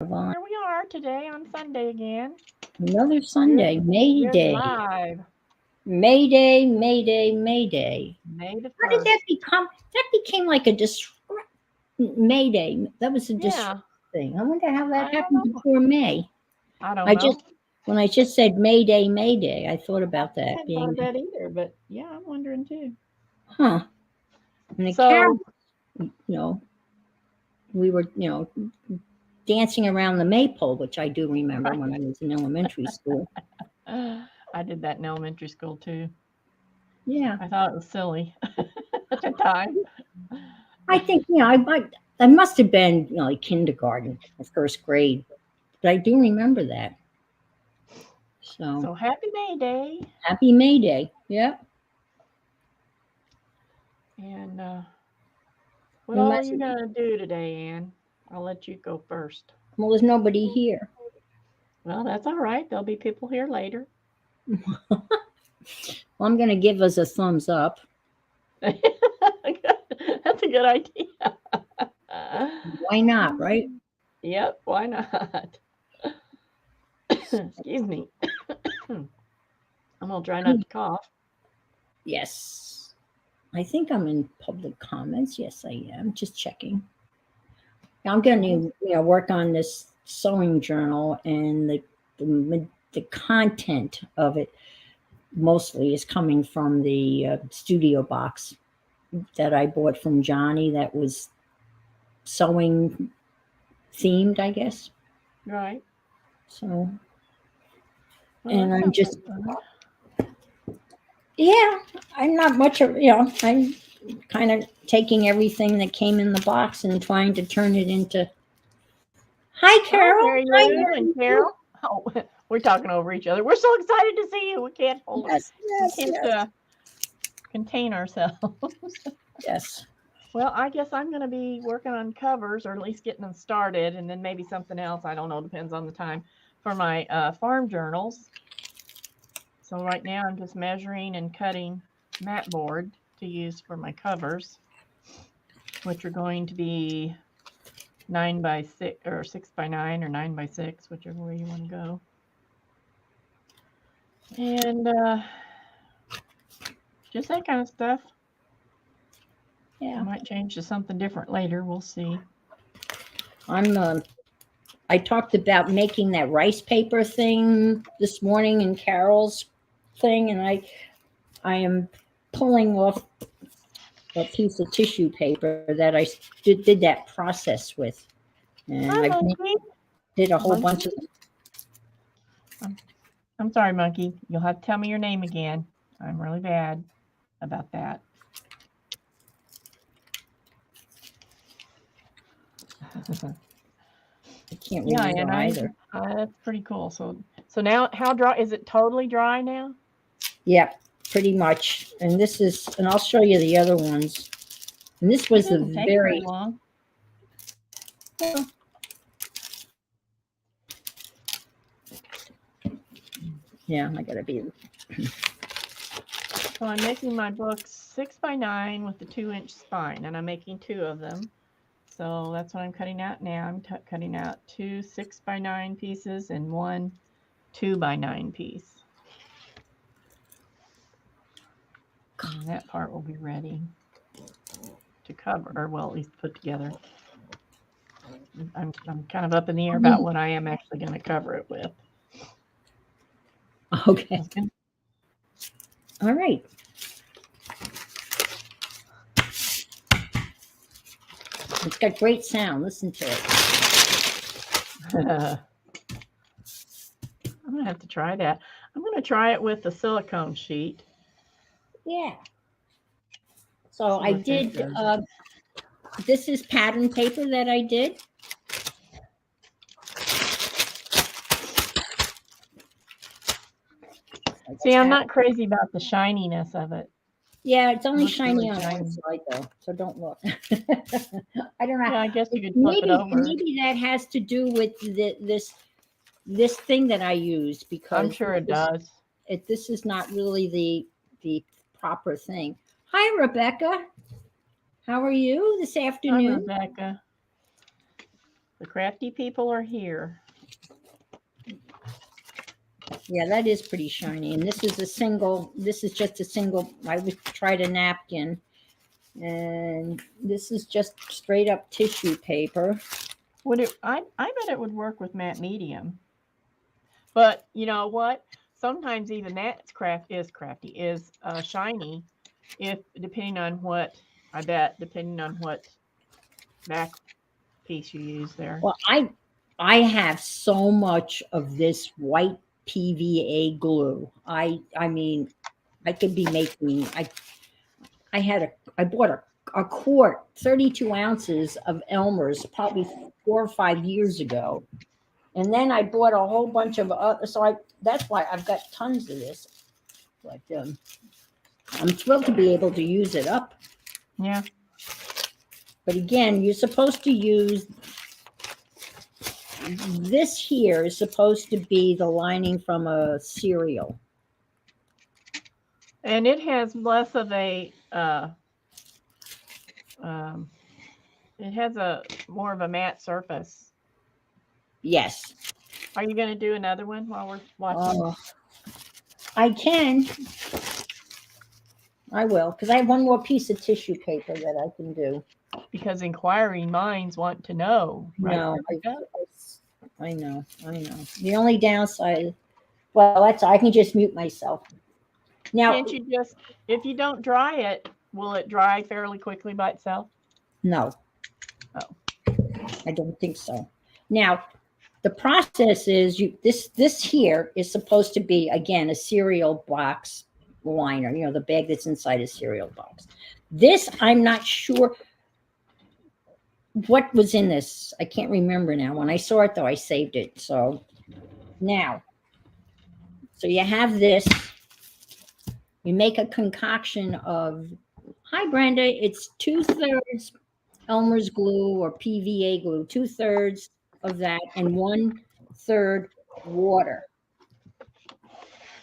on Here we are today on Sunday again. another We're, Sunday, May we're Day. live May Day, May Day, May Day. May the How did that 1st. become? That became like a May Day. That was a Yeah, thing. I wonder how that I don't happened know. before May. I don't I know. just when I just said May Day, I thought I about that hadn't thought being, of that either, but yeah, I'm wondering too. huh? And the carol, So, you know, we were, dancing around the maypole, which I do remember right. when I was in elementary school. I did that in elementary school too. Yeah, I thought it was silly at the time. I think I must have been like kindergarten or first grade, but I do remember that. So So happy May Day. happy May Day. Yep. And what We all are must. you going to do today, Anne? I'll let you go first. Well, there's nobody here. Well, that's all right. There'll be people here later. Well, I'm going to give us a thumbs up. That's a good idea. Why not, right? Yep, why not? Excuse me. I'm gonna try not to cough. Yes. I think I'm in public comments. Yes, I am. Just checking. I'm going to, Mhm. work on this sewing journal, and the content of it mostly is coming from the studio box that I bought from Johnny. That was sewing themed, I guess. Right. So, Well, and that I'm sounds like just, fun. yeah, I'm not much of, I'm kind of taking everything that came in the box and trying to turn it into. Hi, Oh, Carol. Mary Hi, Lou and Mary Lou. Carol. Oh, we're talking over each other. We're so excited to see you. We can't hold. Yes, We yes, can't yes, contain ourselves. yes. Well, I guess I'm going to be working on covers, or at least getting them started, and then maybe something else. I don't know. Depends on the time for my farm journals. So right now I'm just measuring and cutting mat board to use for my covers, which are going to be 9 by 6 or 6 by 9 or 9 by 6, whichever way you want to go. And just that kind of stuff. I Yeah, might change to something different later. We'll see. I'm. I talked about making that rice paper thing this morning in Carol's thing, and I am pulling off a piece of tissue paper that I did that process with, and Hi, I monkey. did a whole Monkey. bunch of. I'm, I'm sorry, monkey. You'll have to tell me your name again. I'm really bad about that. I can't Yeah, and remember either. that's pretty cool. So now, how dry is it? Totally dry now? Yeah, pretty much. And I'll show you the other ones. And this It was the doesn't take very very. long. Yeah, I gotta be. So I'm making my books 6 by 9 with the 2-inch spine, and I'm making 2 of them. So that's what I'm cutting out now. I'm cutting out 2 6 by 9 pieces and 1 2 by 9 piece. And that part will be ready to cover, or well, at least put together. I'm kind of up in the air about what I am actually going to cover it with. Okay. All right. It's got great sound. Listen to it. I'm going to have to try that. I'm going to try it with the silicone sheet. Yeah. So See I what that did. does. This is pattern paper that I did. See, I'm not crazy about the shininess of it. Yeah, it's It only looks really shiny on one shiny. side though, so don't look. I don't know. Yeah, I guess you could flip it Maybe over. that has to do with this thing that I used, I'm because sure it does. this is not really the proper thing. Hi, Rebecca. How are you this Hi, afternoon? Rebecca. The crafty people are here. Yeah, that is pretty shiny. And this is just a single, I would tried a napkin. And this is just straight up tissue paper. I bet it would work with matte medium. But you know what? Sometimes even that's is shiny, if depending on what back piece you use there. Well, I have so much of this white PVA glue. I mean, I could be making I bought a quart, 32 ounces of Elmer's probably 4 or 5 years ago. And then I bought a whole bunch of other, that's why I've got tons of this. But I'm thrilled to be able to use it up. Yeah. But again, you're supposed to use this here is supposed to be the lining from a cereal. And it has less of a it has a more of a matte surface. Yes. Are you going to do another one while we're watching? I can. I will, because I have one more piece of tissue paper that I can do. Because inquiring minds want to know. Right? No, I know. The only downside, well, I can just mute myself. Now, can't you just, if you don't dry it, will it dry fairly quickly by itself? No. Oh. I don't think so. Now, the process is this here is supposed to be, again, a cereal box liner, the bag that's inside a cereal box. This, I'm not sure what was in this. I can't remember now. When I saw it, though, I saved it. So now, so you have this. You make a concoction of, hi, Brenda, it's 2/3 Elmer's glue or PVA glue, 2/3 of that, and 1/3 water.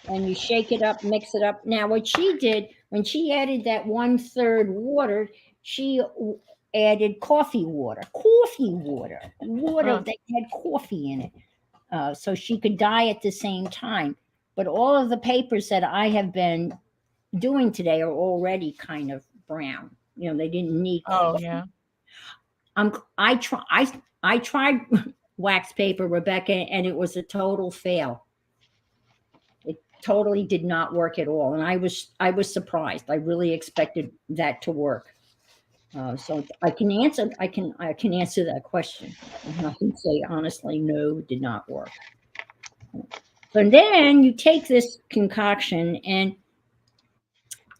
And you shake it up, mix it up. Now, what she did, when she added that 1/3 water, she added water that had coffee in it, so she could dye at the same time. But all of the papers that I have been doing today are already kind of brown. They didn't need coffee. Yeah. I tried wax paper, Rebecca, and it was a total fail. It totally did not work at all, and I was surprised. I really expected that to work. So I can answer that question. And I can say honestly, no, it did not work. So then you take this concoction, and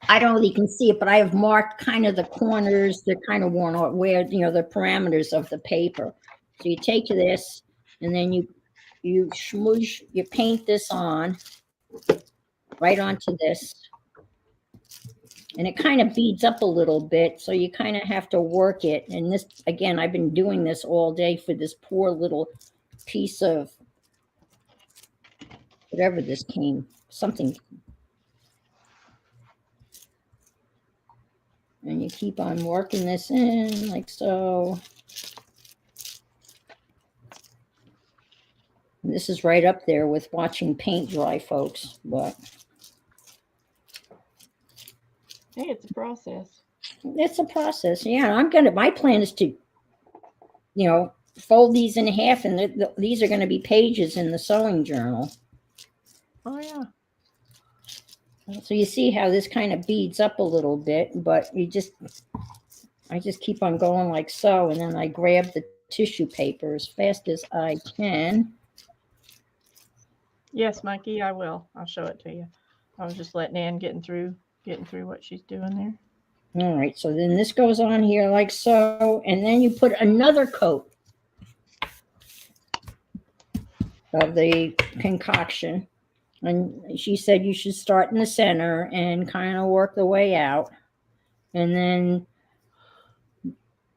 I don't know if you can see it, but I have marked kind of the corners. They're kind of worn out where, the parameters of the paper. So you take this, and then you smoosh, you paint this on right onto this. And it kind of beads up a little bit. So you kind of have to work it. And this, again, I've been doing this all day for this poor little piece of whatever this came, something. And you keep on working this in like so. And this is right up there with watching paint dry, folks. But hey, it's a process. It's a process. Yeah, my plan is to, fold these in half, and these are going to be pages in the sewing journal. Oh, yeah. So you see how this kind of beads up a little bit, but I just keep on going like so, and then I grab the tissue paper as fast as I can. Yes, Mikey, I will. I'll show it to you. I was just letting Ann getting through what she's doing there. All right, so then this goes on here like so, and then you put another coat of the concoction. And she said you should start in the center and kind of work the way out. And then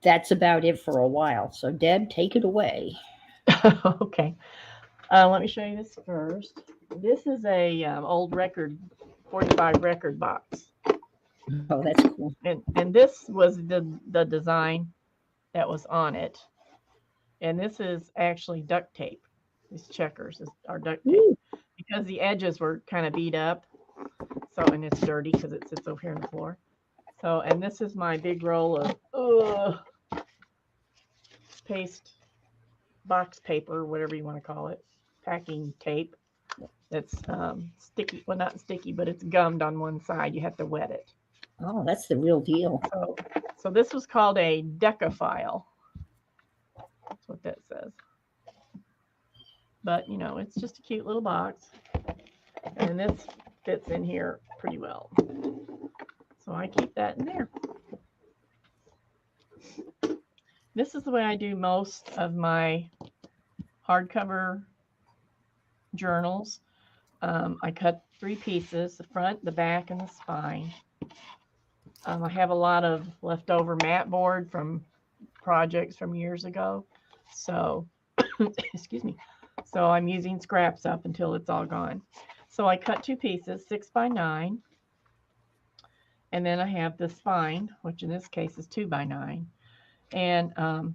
that's about it for a while. So Deb, take it away. Okay. Let me show you this first. This is a old 45 record box. Oh, that's cool. And this was the design that was on it. And this is actually duct tape. These checkers are duct tape Ooh, because the edges were kind of beat up. So, and it's dirty because it sits over here on the floor. So, and this is my big roll of paste, box paper, whatever you want to call it, packing tape. That's sticky. Well, not sticky, but it's gummed on one side. You have to wet it. oh, that's the real deal. So this was called a decaphile. That's what that says. But, you know, it's just a cute little box. And this fits in here pretty well. So I keep that in there. This is the way I do most of my hardcover journals. I cut 3 pieces, the front, the back, and the spine. I have a lot of leftover mat board from projects from years ago. So, excuse me. So I'm using scraps up until it's all gone. So I cut 2 pieces, 6 by 9. And then I have the spine, which in this case is 2 by 9. And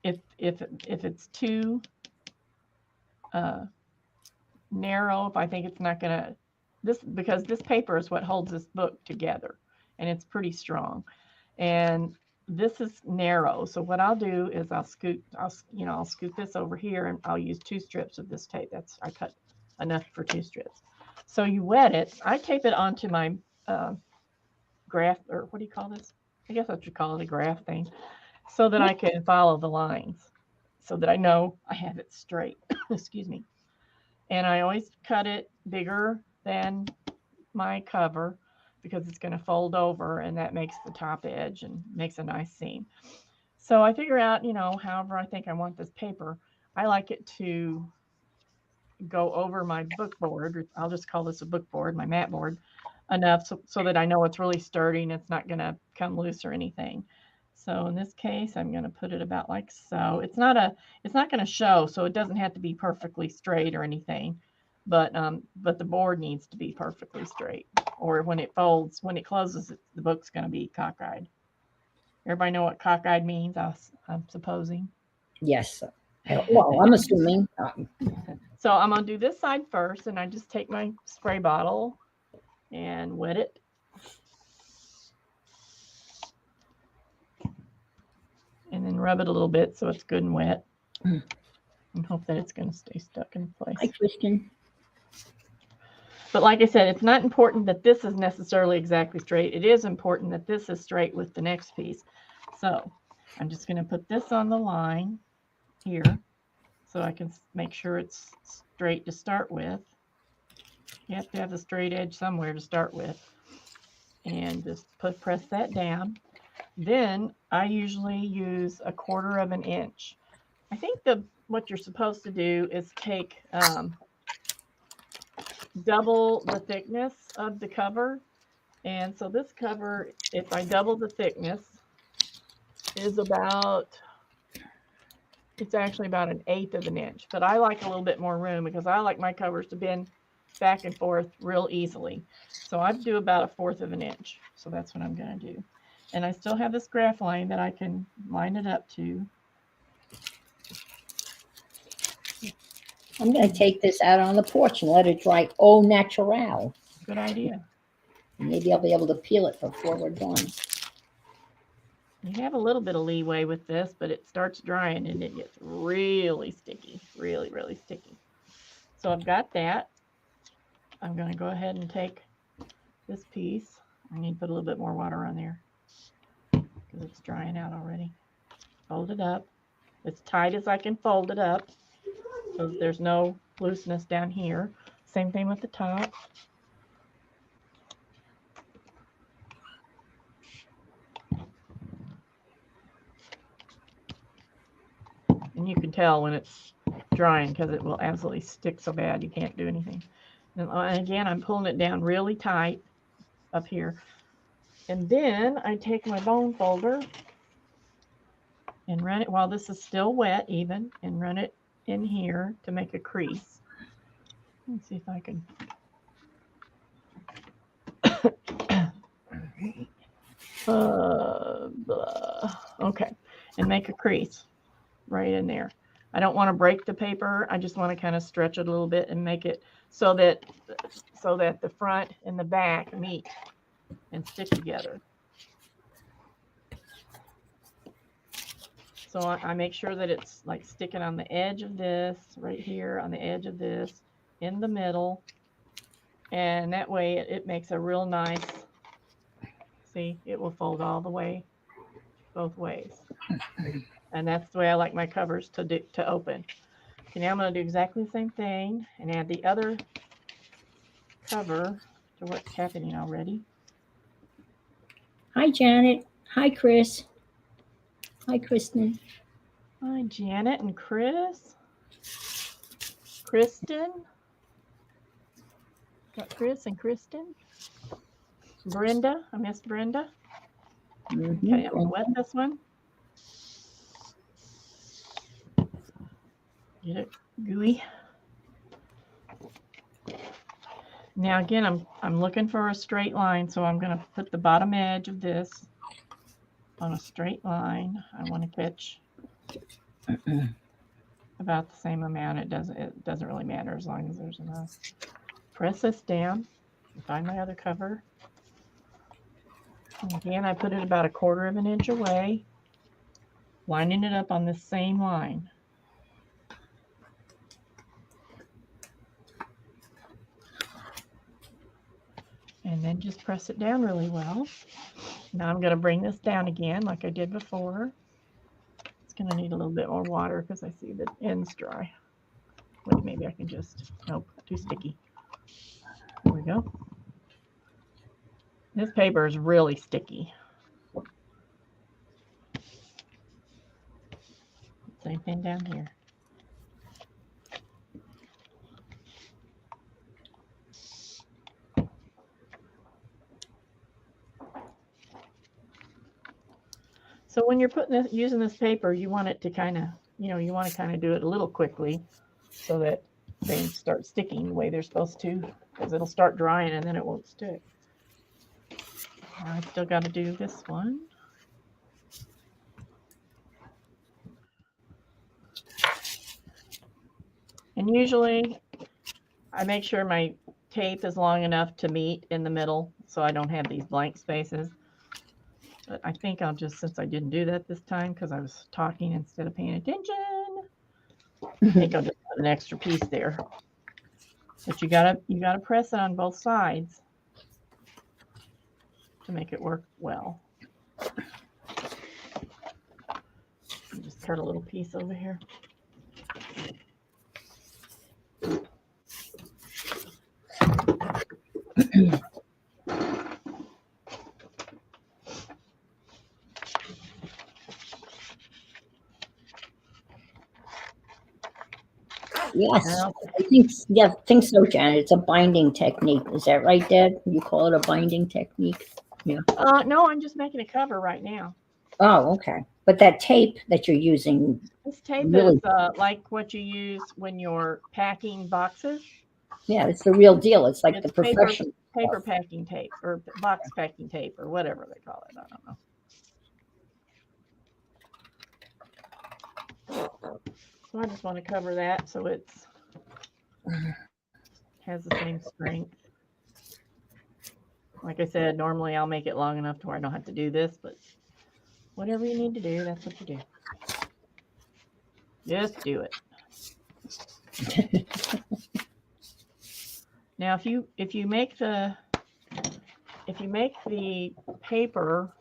if it's too narrow, if I think it's not going to, because this paper is what holds this book together, and it's pretty strong. And this is narrow, so what I'll do is I'll scoot this over here, and I'll use 2 strips of this tape. I cut enough for 2 strips. So you wet it. I tape it onto my graph, or what do you call this? I guess I should call it a graph thing, so that I can follow the lines, so that I know I have it straight. Excuse me. And I always cut it bigger than my cover because it's going to fold over, and that makes the top edge and makes a nice seam. So I figure out, you know, however I think I want this paper. I like it to go over my book board. I'll just call this a book board, my mat board, enough so that I know it's really sturdy and it's not going to come loose or anything. So in this case, I'm going to put it about like so. It's not going to show, so it doesn't have to be perfectly straight or anything, but the board needs to be perfectly straight, or when it folds, when it closes, the book's going to be cockeyed. Everybody know what cockeyed means? I'm supposing. Yes. Well, I'm assuming. So I'm going to do this side first, and I just take my spray bottle and wet it. And then rub it a little bit so it's good and wet. And hope that it's going to stay stuck in place. Hi, Kristen. But like I said, it's not important that this is necessarily exactly straight. It is important that this is straight with the next piece. So I'm just going to put this on the line here so I can make sure it's straight to start with. You have to have the straight edge somewhere to start with. And just press that down. Then I usually use 1/4 inch. I think what you're supposed to do is take double the thickness of the cover. And so this cover, if I double the thickness, is it's actually about 1/8 inch. But I like a little bit more room because I like my covers to bend back and forth real easily. So I do about 1/4 inch. So that's what I'm going to do. And I still have this graph line that I can line it up to. I'm going to take this out on the porch and let it dry au naturel. Good idea. Maybe I'll be able to peel it before we're done. You have a little bit of leeway with this, but it starts drying and it gets really sticky, really, really sticky. So I've got that. I'm going to go ahead and take this piece. I need to put a little bit more water on there because it's drying out already. Fold it up as tight as I can fold it up so that there's no looseness down here. Same thing with the top. And you can tell when it's drying because it will absolutely stick so bad you can't do anything. And again, I'm pulling it down really tight up here. And then I take my bone folder and run it while this is still wet even, and run it in here to make a crease. Let's see if I can. Okay, and make a crease. right in there. I don't want to break the paper. I just want to kind of stretch it a little bit and make it so that the front and the back meet and stick together. So I make sure that it's like sticking on the edge of this, right here, on the edge of this, in the middle. And that way it makes a real nice, see, it will fold all the way, both ways. And that's the way I like my covers to open. Okay, now I'm going to do exactly the same thing and add the other cover to what's happening already. Hi, Janet. Hi, Chris. Hi, Kristen. Hi, Janet and Chris. Kristen. Got Chris and Kristen. Brenda. I missed Brenda. Mm-hmm. Okay, I'm going to wet this one. Get it gooey. Now again, I'm looking for a straight line, so I'm going to put the bottom edge of this on a straight line. I want to catch about the same amount. It doesn't really matter as long as there's enough. Press this down and find my other cover. And again, I put it about 1/4 of an inch away, lining it up on the same line. And then just press it down really well. Now I'm going to bring this down again like I did before. It's going to need a little bit more water because I see the ends dry. Wait, maybe I can just, nope, too sticky. There we go. This paper is really sticky. Same thing down here. So when you're using this paper, you want it to kind of, you want to kind of do it a little quickly so that they start sticking the way they're supposed to, because it'll start drying and then it won't stick. Now I still got to do this one. And usually I make sure my tape is long enough to meet in the middle so I don't have these blank spaces. But I think I'll just, since I didn't do that this time because I was talking instead of paying attention, I think I'll just put an extra piece there. But you gotta press it on both sides to make it work well. Just cut a little piece over here. Yes, I think so, Janet. It's a binding technique. Is that right, Deb? You call it a binding technique? Yeah. No, I'm just making a cover right now. Oh, okay. But that tape that you're using. This tape is like what you use when you're packing boxes. Yeah, it's the real deal. It's like the professional paper packing tape or box packing tape or whatever they call it. I don't know. So I just want to cover that so it's has the same strength. Like I said, normally I'll make it long enough to where I don't have to do this, but whatever you need to do, that's what you do. Just do it. Now, if you make the paper,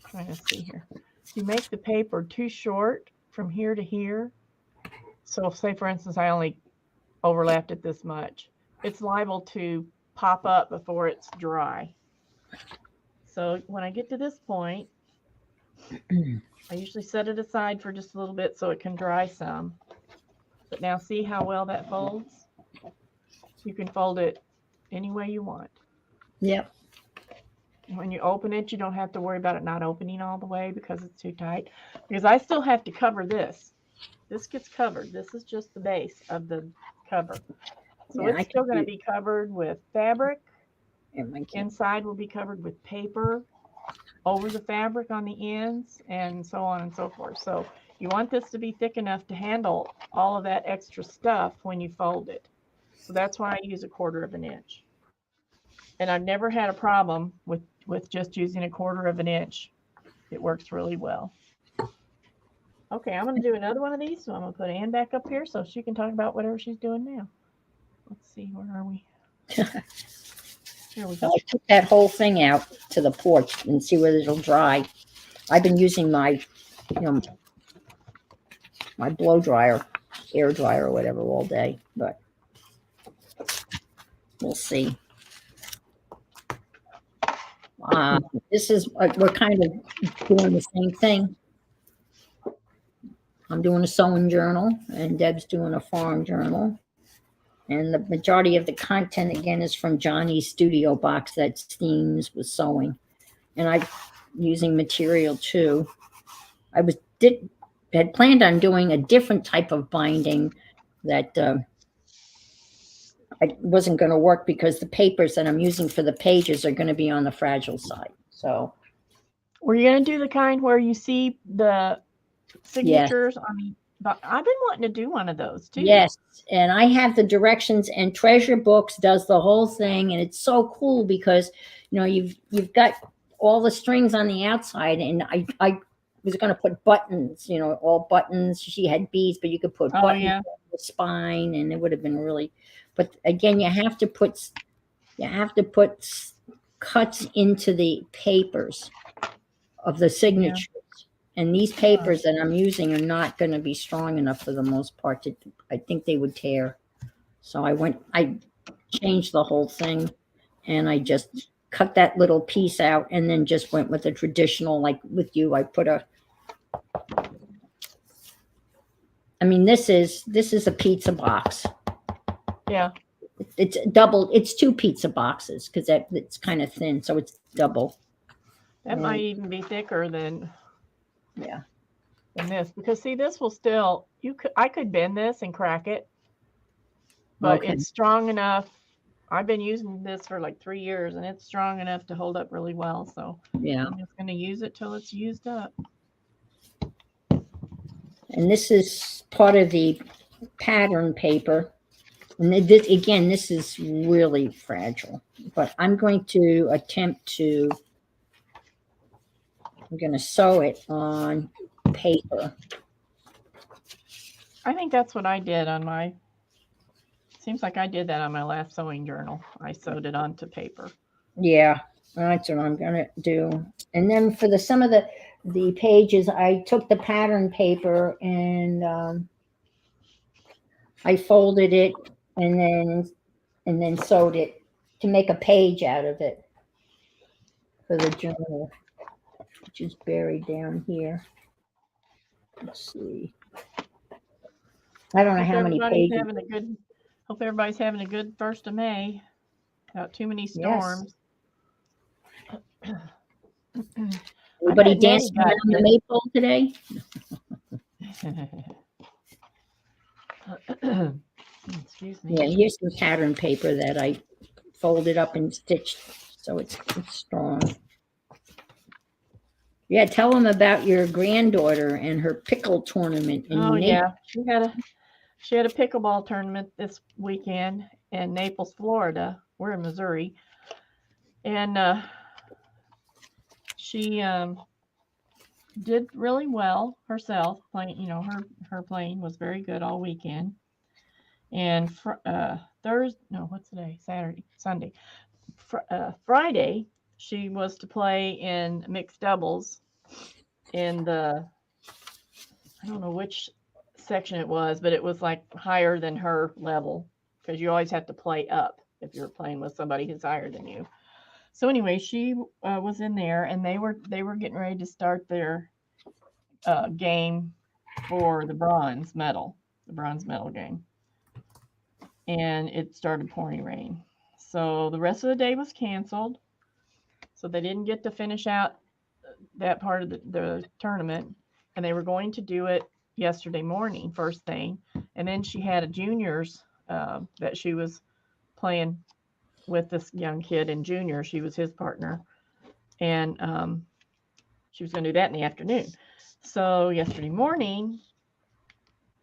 I'm trying to see here. If you make the paper too short from here to here, so say for instance I only overlapped it this much, it's liable to pop up before it's dry. So when I get to this point, I usually set it aside for just a little bit so it can dry some. But now see how well that folds? You can fold it any way you want. Yep. When you open it, you don't have to worry about it not opening all the way because it's too tight. Because I still have to cover this. This gets covered. This is just the base of the cover. So it's still going to be covered with fabric. Inside will be covered with paper over the fabric on the ends and so on and so forth. So You want this to be thick enough to handle all of that extra stuff when you fold it. So that's why I use 1/4 of an inch. And I've never had a problem with just using 1/4 of an inch. It works really well. Okay, I'm going to do another one of these. So I'm going to put Anne back up here so she can talk about whatever she's doing now. Let's see, where are we? Here we go. I took that whole thing out to the porch and see whether it'll dry. I've been using my, my blow dryer, air dryer, or whatever all day, but we'll see. This is we're kind of doing the same thing. I'm doing a sewing journal, and Deb's doing a farm journal. And the majority of the content, again, is from Johnny's studio box that steams with sewing. And I'm using material, too. I had planned on doing a different type of binding that I wasn't going to work because the papers that I'm using for the pages are going to be on the fragile side. So, were you going to do the kind where you see the signatures on? But I've been wanting to do one of those too. Yes, and I have the directions, and Treasure Books does the whole thing, and it's so cool because you've got all the strings on the outside, and I was going to put buttons, all buttons. She had beads, but you could put buttons on the spine, and it would have been really. But again, you have to put cuts into the papers of the signatures. Yeah. And these papers that I'm using are not going to be strong enough for the most part. I think they would tear. So I changed the whole thing, and I just cut that little piece out and then just went with the traditional, like with you. I put this is a pizza box. Yeah. It's double. It's 2 pizza boxes because it's kind of thin. So it's double. That might even be thicker than. Yeah. And this, because see, this will still, I could bend this and crack it, but it's strong enough. I've been using this for like 3 years, and it's strong enough to hold up really well. So yeah, I'm just going to use it till it's used up. And this is part of the pattern paper. And this is really fragile, but I'm going to attempt to. I'm going to sew it on paper. I think that's what I did on my, seems like I did that on my last sewing journal. I sewed it onto paper. Yeah, that's what I'm going to do. And then for some of the pages, I took the pattern paper and I folded it and then sewed it to make a page out of it for the journal, which is buried down here. Let's see. I don't know how many pages. Hope everybody's having a good 1st of May. Without too many storms. Yes. Everybody dancing around the maypole today? Excuse me. Yeah, here's some pattern paper that I folded up and stitched, so it's strong. Yeah, tell them about your granddaughter and her pickle tournament. Yeah, she had a pickleball tournament this weekend in Naples, Florida. We're in Missouri, and she did really well herself. Playing, her playing was very good all weekend. And Friday, she was to play in mixed doubles in the, I don't know which section it was, but it was like higher than her level because you always have to play up if you're playing with somebody who's higher than you. So anyway, she was in there, and they were getting ready to start their game for the bronze medal game. And it started pouring rain. So the rest of the day was canceled. So they didn't get to finish out that part of the tournament. And they were going to do it yesterday morning, first thing. And then she had a juniors that she was playing with, this young kid in junior. She was his partner. And she was going to do that in the afternoon. So yesterday morning,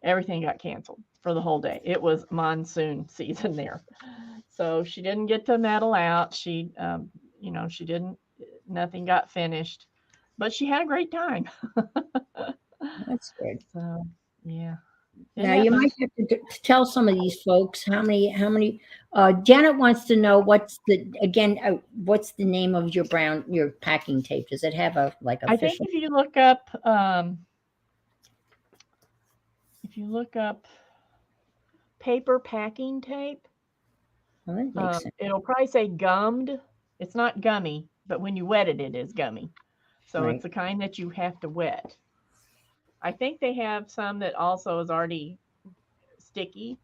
everything got canceled for the whole day. It was monsoon season there. So she didn't get to medal out. She, she didn't, nothing got finished, but she had a great time. That's good. So, yeah. Now you might have to tell some of these folks how many. Janet wants to know what's the name of your packing tape? Does it have a I think official? if you look up paper packing tape, Well, that makes sense. it'll probably say gummed. It's not gummy, but when you wet it, it is gummy. So Right. it's the kind that you have to wet. I think they have some that also is already sticky,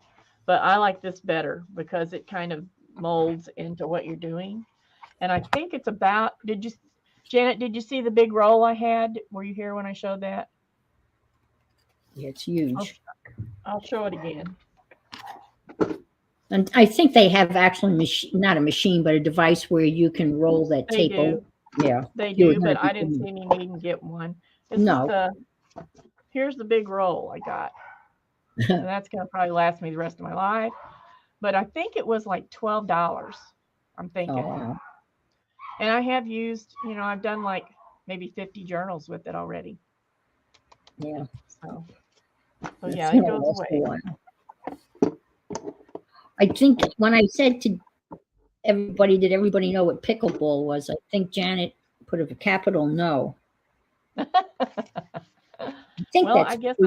but I like this better because it kind of molds into what you're doing. And I think it's about, Janet, did you see the big roll I had? Were you here when I showed that? Yeah, it's huge. I'll show it again. And I think they have actually not a machine, but a device where you can roll that They tape do. over. Yeah. They do, but I didn't see any need to get one. Here's the big roll I got. And that's going to probably last me the rest of my life. But I think it was like $12, I'm thinking. Oh, wow. And I have used, I've done like maybe 50 journals with it already. Yeah. So yeah, it goes away. I think when I said to everybody, did everybody know what pickleball was? I think Janet put a capital no. I think I guess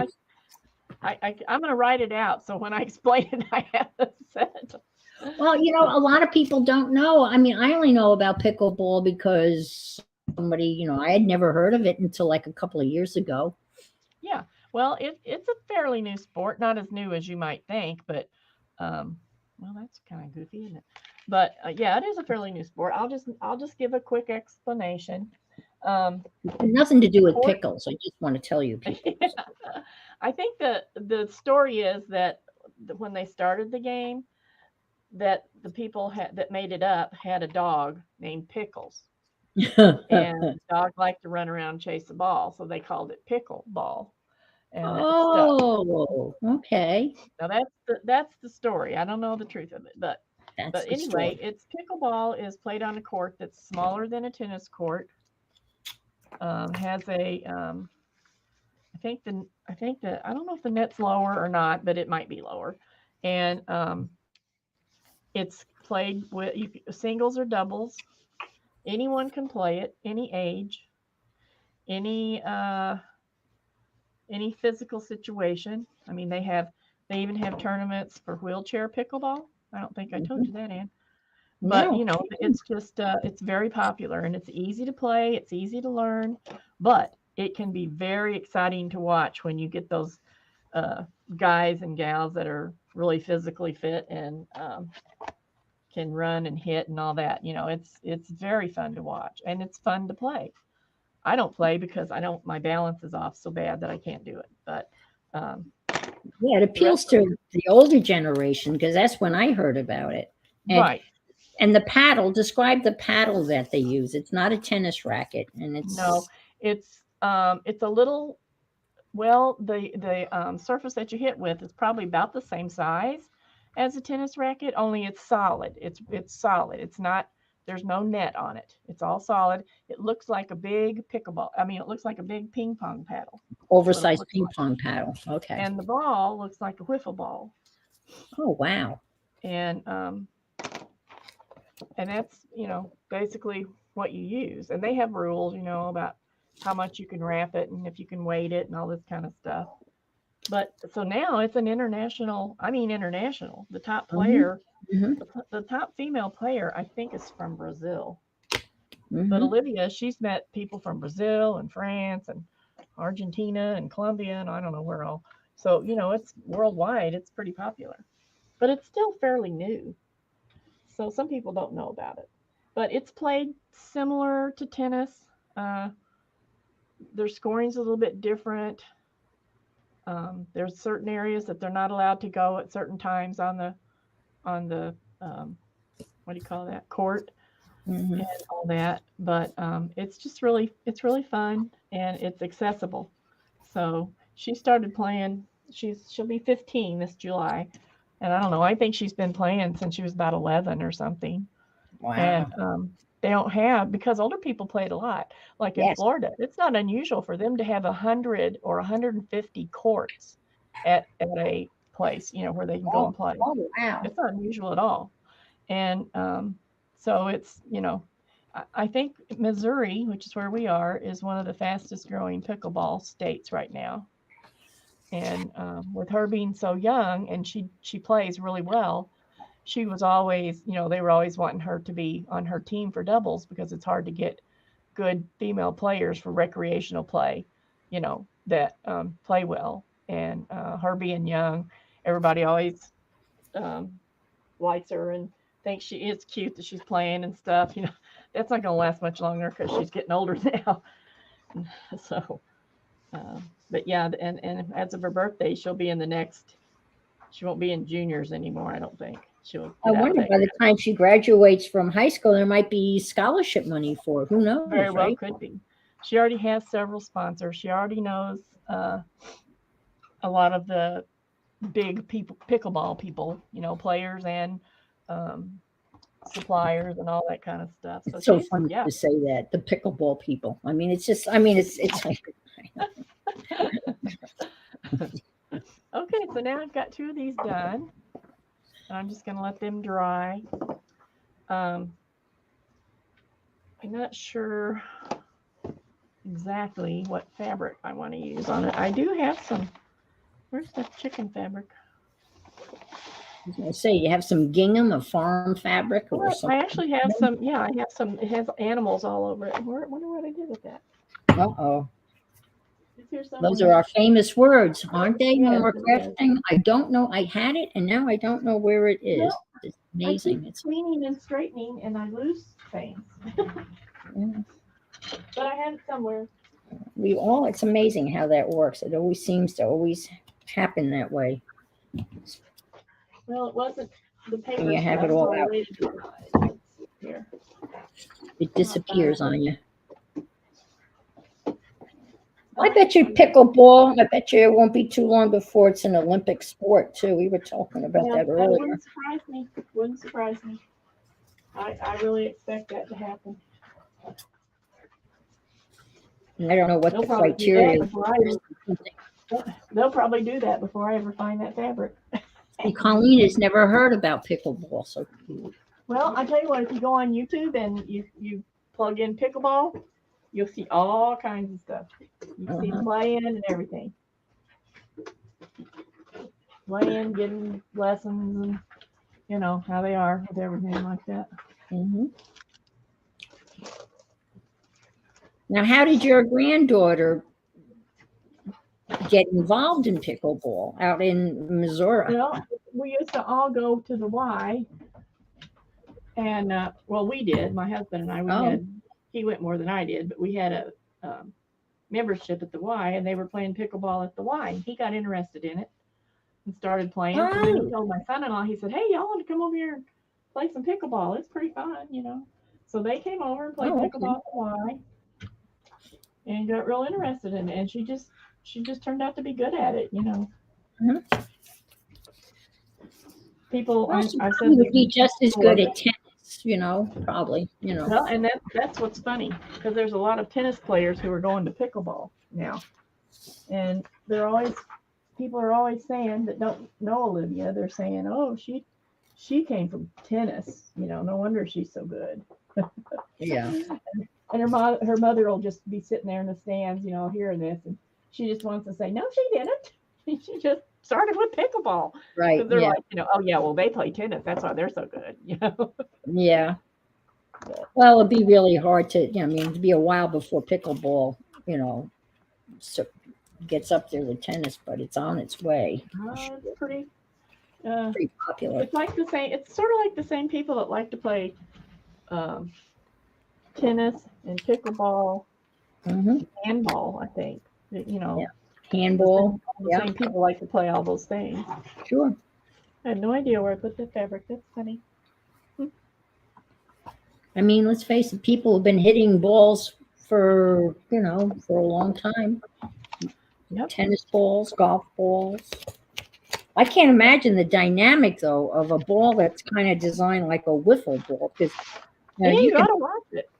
I'm going to write it out. So when I explain it, I have it said. Well, a lot of people don't know. I mean, I only know about pickleball because somebody, I had never heard of it until like a couple of years ago. Yeah. Well, it's a fairly new sport, not as new as you might think, but well, that's kind of goofy, isn't it? But yeah, it is a fairly new sport. I'll just give a quick explanation. Nothing to do with pickles. I just want to tell you people. Yeah. I think the story is that when they started the game, that the people that made it up had a dog named Pickles. And the dog liked to run around and chase the ball, so they called it pickleball. And oh, okay. Now that's the story. I don't know the truth of it, but anyway, it's pickleball is played on a court that's smaller than a tennis court. Has a I think the I don't know if the net's lower or not, but it might be lower, and it's played with singles or doubles. Anyone can play it, any age, any physical situation. I mean, they even have tournaments for wheelchair pickleball. I don't think I told you that, Anne. But No. it's just it's very popular and it's easy to play. It's easy to learn, but it can be very exciting to watch when you get those guys and gals that are really physically fit and can run and hit and all that. It's very fun to watch and it's fun to play. I don't play because my balance is off so bad that I can't do it. But yeah, it appeals to the older generation because that's when I heard about it. And, right. And the paddle, describe the paddle that they use. It's not a tennis racket, and it's a little. Well, the surface that you hit with is probably about the same size as a tennis racket, only it's solid. It's solid. It's not. There's no net on it. It's all solid. It looks like a big pickleball. I mean, it looks like a big ping pong paddle. Oversized ping pong paddle. Okay. And the ball looks like a wiffle ball. Oh, wow. And that's, basically what you use. And they have rules, about how much you can wrap it and if you can weight it and all this kind of stuff. But so now it's an international. The top player, the top female player, I think is from Brazil. But Olivia, she's met people from Brazil and France and Argentina and Colombia and I don't know where all. So, it's worldwide. It's pretty popular. But it's still fairly new. So some people don't know about it. But it's played similar to tennis. Their scoring's a little bit different. There's certain areas that they're not allowed to go at certain times on the what do you call that, court, and all that. But it's really fun and it's accessible. So she started playing. She'll be 15 this July, and I don't know. I think she's been playing since she was about 11 or something. Wow. And they don't have, because older people played a lot. Like in Yes. Florida, it's not unusual for them to have 100 or 150 courts at a place, where they can go and play. Oh, wow. It's not unusual at all. And so it's, I think Missouri, which is where we are, is one of the fastest growing pickleball states right now. And with her being so young, and she plays really well, she was always, they were always wanting her to be on her team for doubles, because it's hard to get good female players for recreational play, that play well. And her being young, everybody always likes her and thinks she is cute that she's playing and stuff. That's not going to last much longer because she's getting older now. So, but yeah, and as of her birthday, she'll be in the next. She won't be in juniors anymore, I don't think. She'll. I wonder by the time she graduates from high school, there might be scholarship money for her. Who knows? Very well, right? could be. She already has several sponsors. She already knows a lot of the big people, pickleball people, players and suppliers and all that kind of stuff. It's so funny to say that, the pickleball people. I mean, it's just, it's like. Okay, so now I've got 2 of these done. And I'm just going to let them dry. I'm not sure exactly what fabric I want to use on it. I do have some. Where's the chicken fabric? I was going to say, you have some gingham of farm fabric or something. I actually have some. Yeah, I have some. It has animals all over it. I wonder what I did with that. Uh-oh. Those are our famous words, aren't they, when we're crafting? I don't know. I had it, and now I don't know where it is. Well, it's amazing. It's cleaning and straightening, and I lose things. Yeah. But I have it somewhere. It's amazing how that works. It always seems to happen that way. Well, it wasn't the paper. And you have it all out. Here. It disappears on you. I bet you pickleball, I bet you it won't be too long before it's an Olympic sport, too. We were talking about that earlier. Wouldn't surprise me. I really expect that to happen. And I don't know what the criteria is. They'll probably do that before I ever find that fabric. And Colleen has never heard about pickleball. So, well, I tell you what, if you go on YouTube and you plug in pickleball, you'll see all kinds of stuff. You see playing and everything. Playing, getting lessons, and how they are with everything like that. Mm-hmm. Now, how did your granddaughter get involved in pickleball out in Missouri? Well, we used to all go to the Y, and we did. My husband and I. He went more than I did, but we had a membership at the Y, and they were playing pickleball at the Y. He got interested in it and started playing. Oh. And then he told my son-in-law, he said, "Hey, y'all want to come over here and play some pickleball? It's pretty fun, So they came over and played pickleball at the Y, and got real interested in it. And she just turned out to be good at it, Mm-hmm. People, I said, would be just as good at tennis. Probably, Well, and that's what's funny, because there's a lot of tennis players who are going to pickleball now. And people are always saying that don't know Olivia. They're saying, oh, she came from tennis. No wonder she's so good. Yeah. And her mother will just be sitting there in the stands, hearing this. And she just wants to say, no, she didn't. She just started with pickleball. Right. Because they're like, oh, yeah, well, they play tennis. That's why they're so good, Yeah. Well, it'd be really hard it'd be a while before pickleball, so gets up there with tennis, but it's on its way. It's pretty popular. It's like the same. It's sort of like the same people that like to play tennis and pickleball, handball. I think Yeah. Handball. The same people like to play all those things. Sure. I had no idea where I put the fabric. That's funny. I mean, let's face it, people have been hitting balls for a long time. Yep. tennis balls, golf balls. I can't imagine the dynamic though of a ball that's kind of designed like a wiffle ball because Yeah, you you can. gotta watch it.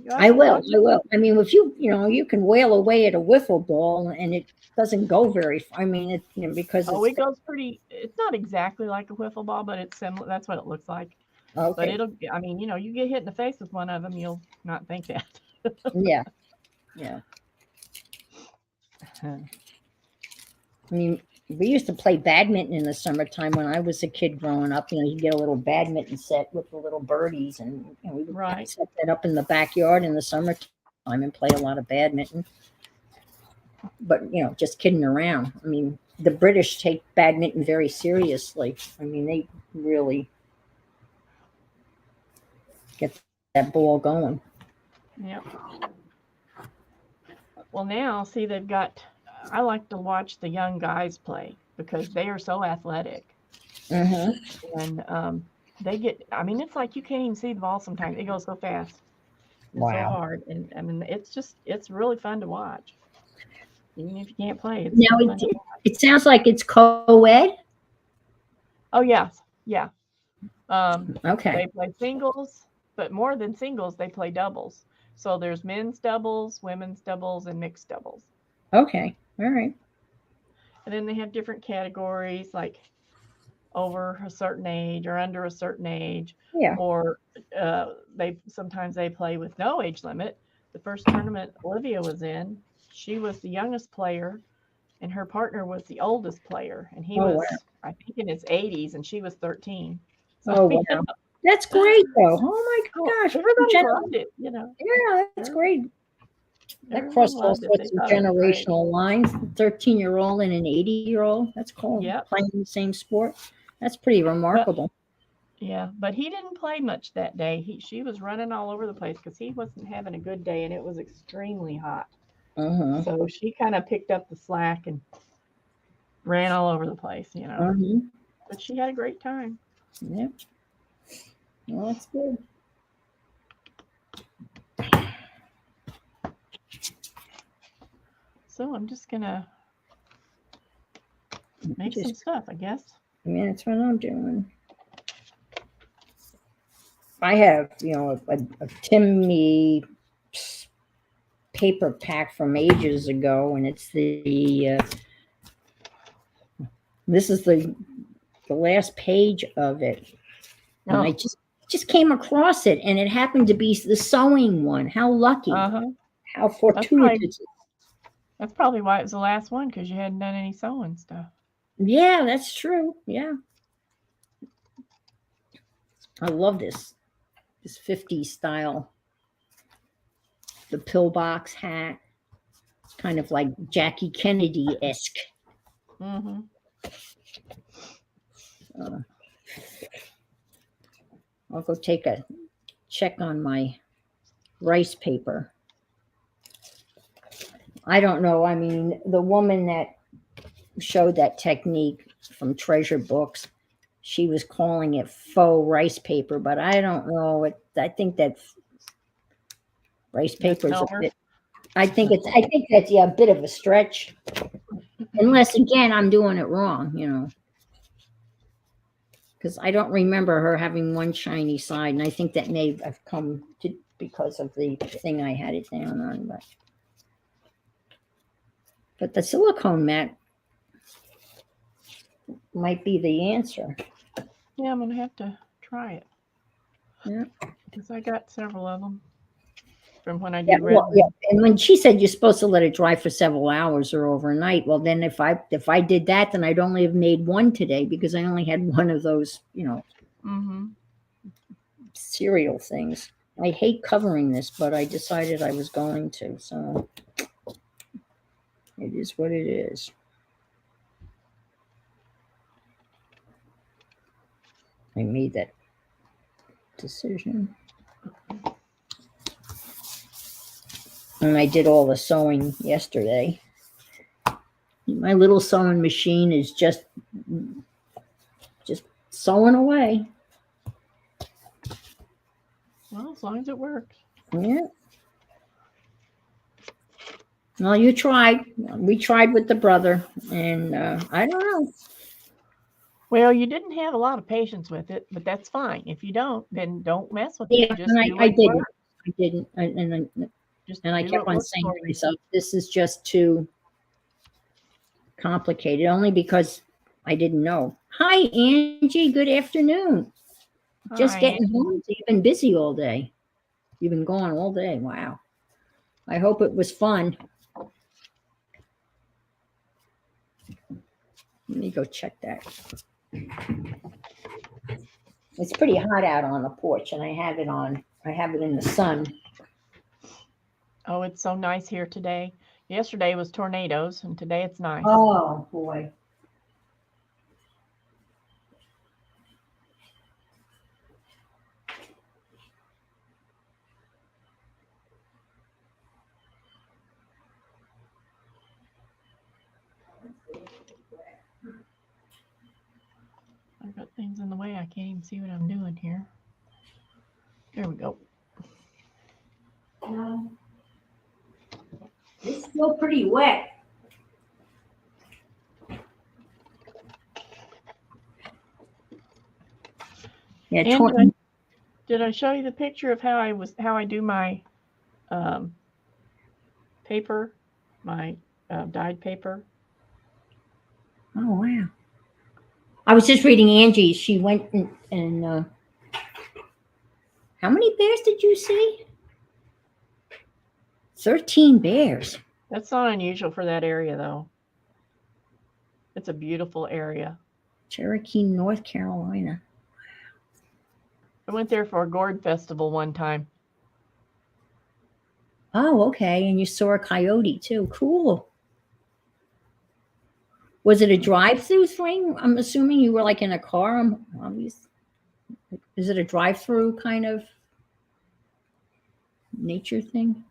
You I gotta will. watch I it. will. I mean, if you can whale away at a wiffle ball and it doesn't go very. I mean, because Oh, it's it goes pretty. It's not exactly like a wiffle ball, but it's similar. That's what it looks like. But okay. it'll. I mean, you get hit in the face with one of them, you'll not think that. Yeah. Yeah. I mean, we used to play badminton in the summertime when I was a kid growing up. You get a little badminton set with the little birdies, and we would Right. set that up in the backyard in the summertime and play a lot of badminton. But just kidding around. I mean, the British take badminton very seriously. I mean, they really get that ball going. Yep. Well, now see they've got. I like to watch the young guys play because they are so athletic, Mm-hmm. and they get. I mean, it's like you can't even see the ball sometimes. It goes so fast and so Wow. hard, and I mean, it's really fun to watch. Even if you can't play, it's Now still fun to watch. it sounds like it's co-ed. Oh yes, yeah. Okay. They play singles, but more than singles, they play doubles. So there's men's doubles, women's doubles, and mixed doubles. Okay. All right. And then they have different categories like over a certain age or under a certain age, Yeah. or they sometimes they play with no age limit. The first tournament Olivia was in, she was the youngest player, and her partner was the oldest player, and he Oh was wow. I think in his 80s, and she was 13. So Oh wow. That's great though. Oh my oh, gosh. everybody loved it. Yeah, that's Everybody, great. That everyone crossed all loved it. They sorts of thought it was great. generational lines. 13-year-old and an 80-year-old. That's cool. Yep. Playing the same sport. That's pretty But remarkable. yeah, but he didn't play much that day. She was running all over the place because he wasn't having a good day and it was extremely hot. Uh-huh. So she kind of picked up the slack and ran all over the place. Uh-huh. But she had a great time. Yep. Well, that's good. So I'm just gonna make some stuff, I guess. That's what I'm doing. I have, a Timmy paper pack from ages ago, and it's this is the last page of it, and I Oh, just came across it, and it happened to be the sewing one. How lucky! uh-huh. How That's probably fortuitous! that's probably why it was the last one because you hadn't done any sewing stuff. Yeah, that's true. Yeah, I love this 50s style. The pillbox hat, kind of like Jackie Kennedy-esque. Mm-hmm. I'll go take a check on my rice paper. I don't know. I mean, the woman that showed that technique from Treasure Books, she was calling it faux rice paper, but I don't know. I think that rice paper is a bit. I think that's a bit of a stretch. Unless again, I'm doing it wrong, because I don't remember her having one shiny side, and I think that may have come to because of the thing I had it down on. But the silicone mat might be the answer. Yeah, I'm gonna have to try it. Yeah. Because I got several of them from when I Yeah, did well, resin. yeah. And when she said you're supposed to let it dry for several hours or overnight, well, then if I did that, then I'd only have made one today because I only had one of those, Mm-hmm. cereal things. I hate covering this, but I decided I was going to, so it is what it is. I made that decision. And I did all the sewing yesterday. My little sewing machine is just sewing away. Well, as long as it works. Yeah. Well, you tried. We tried with the brother, and I don't know. Well, you didn't have a lot of patience with it, but that's fine. If you don't, then don't mess with it. Yeah, Just and do I what didn't. works. I didn't. Just And I do kept what on works saying for to you. myself, this is just too complicated, only because I didn't know. Hi, Angie. Good afternoon. Just Hi. getting home. So you've been busy all day. You've been gone all day. Wow. I hope it was fun. Let me go check that. It's pretty hot out on the porch, and I have it in the sun. Oh, it's so nice here today. Yesterday was tornadoes, and today it's nice. Oh, boy. I've got things in the way. I can't even see what I'm doing here. There we go. It's still pretty wet. Yeah, And did I show you the picture of how I do my paper, my dyed paper? Oh, wow. I was just reading Angie. She went and how many bears did you see? 13 bears. That's not unusual for that area, though. It's a beautiful area. Cherokee, North Carolina. I went there for a gourd festival one time. Oh, okay. And you saw a coyote too. Cool. Was it a drive-through thing? I'm assuming you were like in a car. Is it a drive-through kind of nature thing?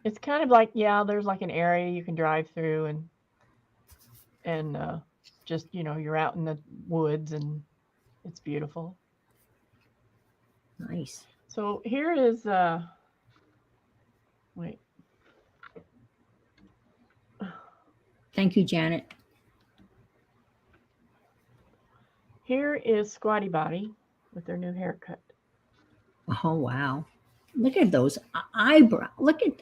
It's kind of like, yeah, there's like an area you can drive through and just, you're out in the woods and it's beautiful. Nice. So here is wait. Thank you, Janet. Here is Squatty Body with their new haircut. Oh, wow. Look at those eyebrows. Look at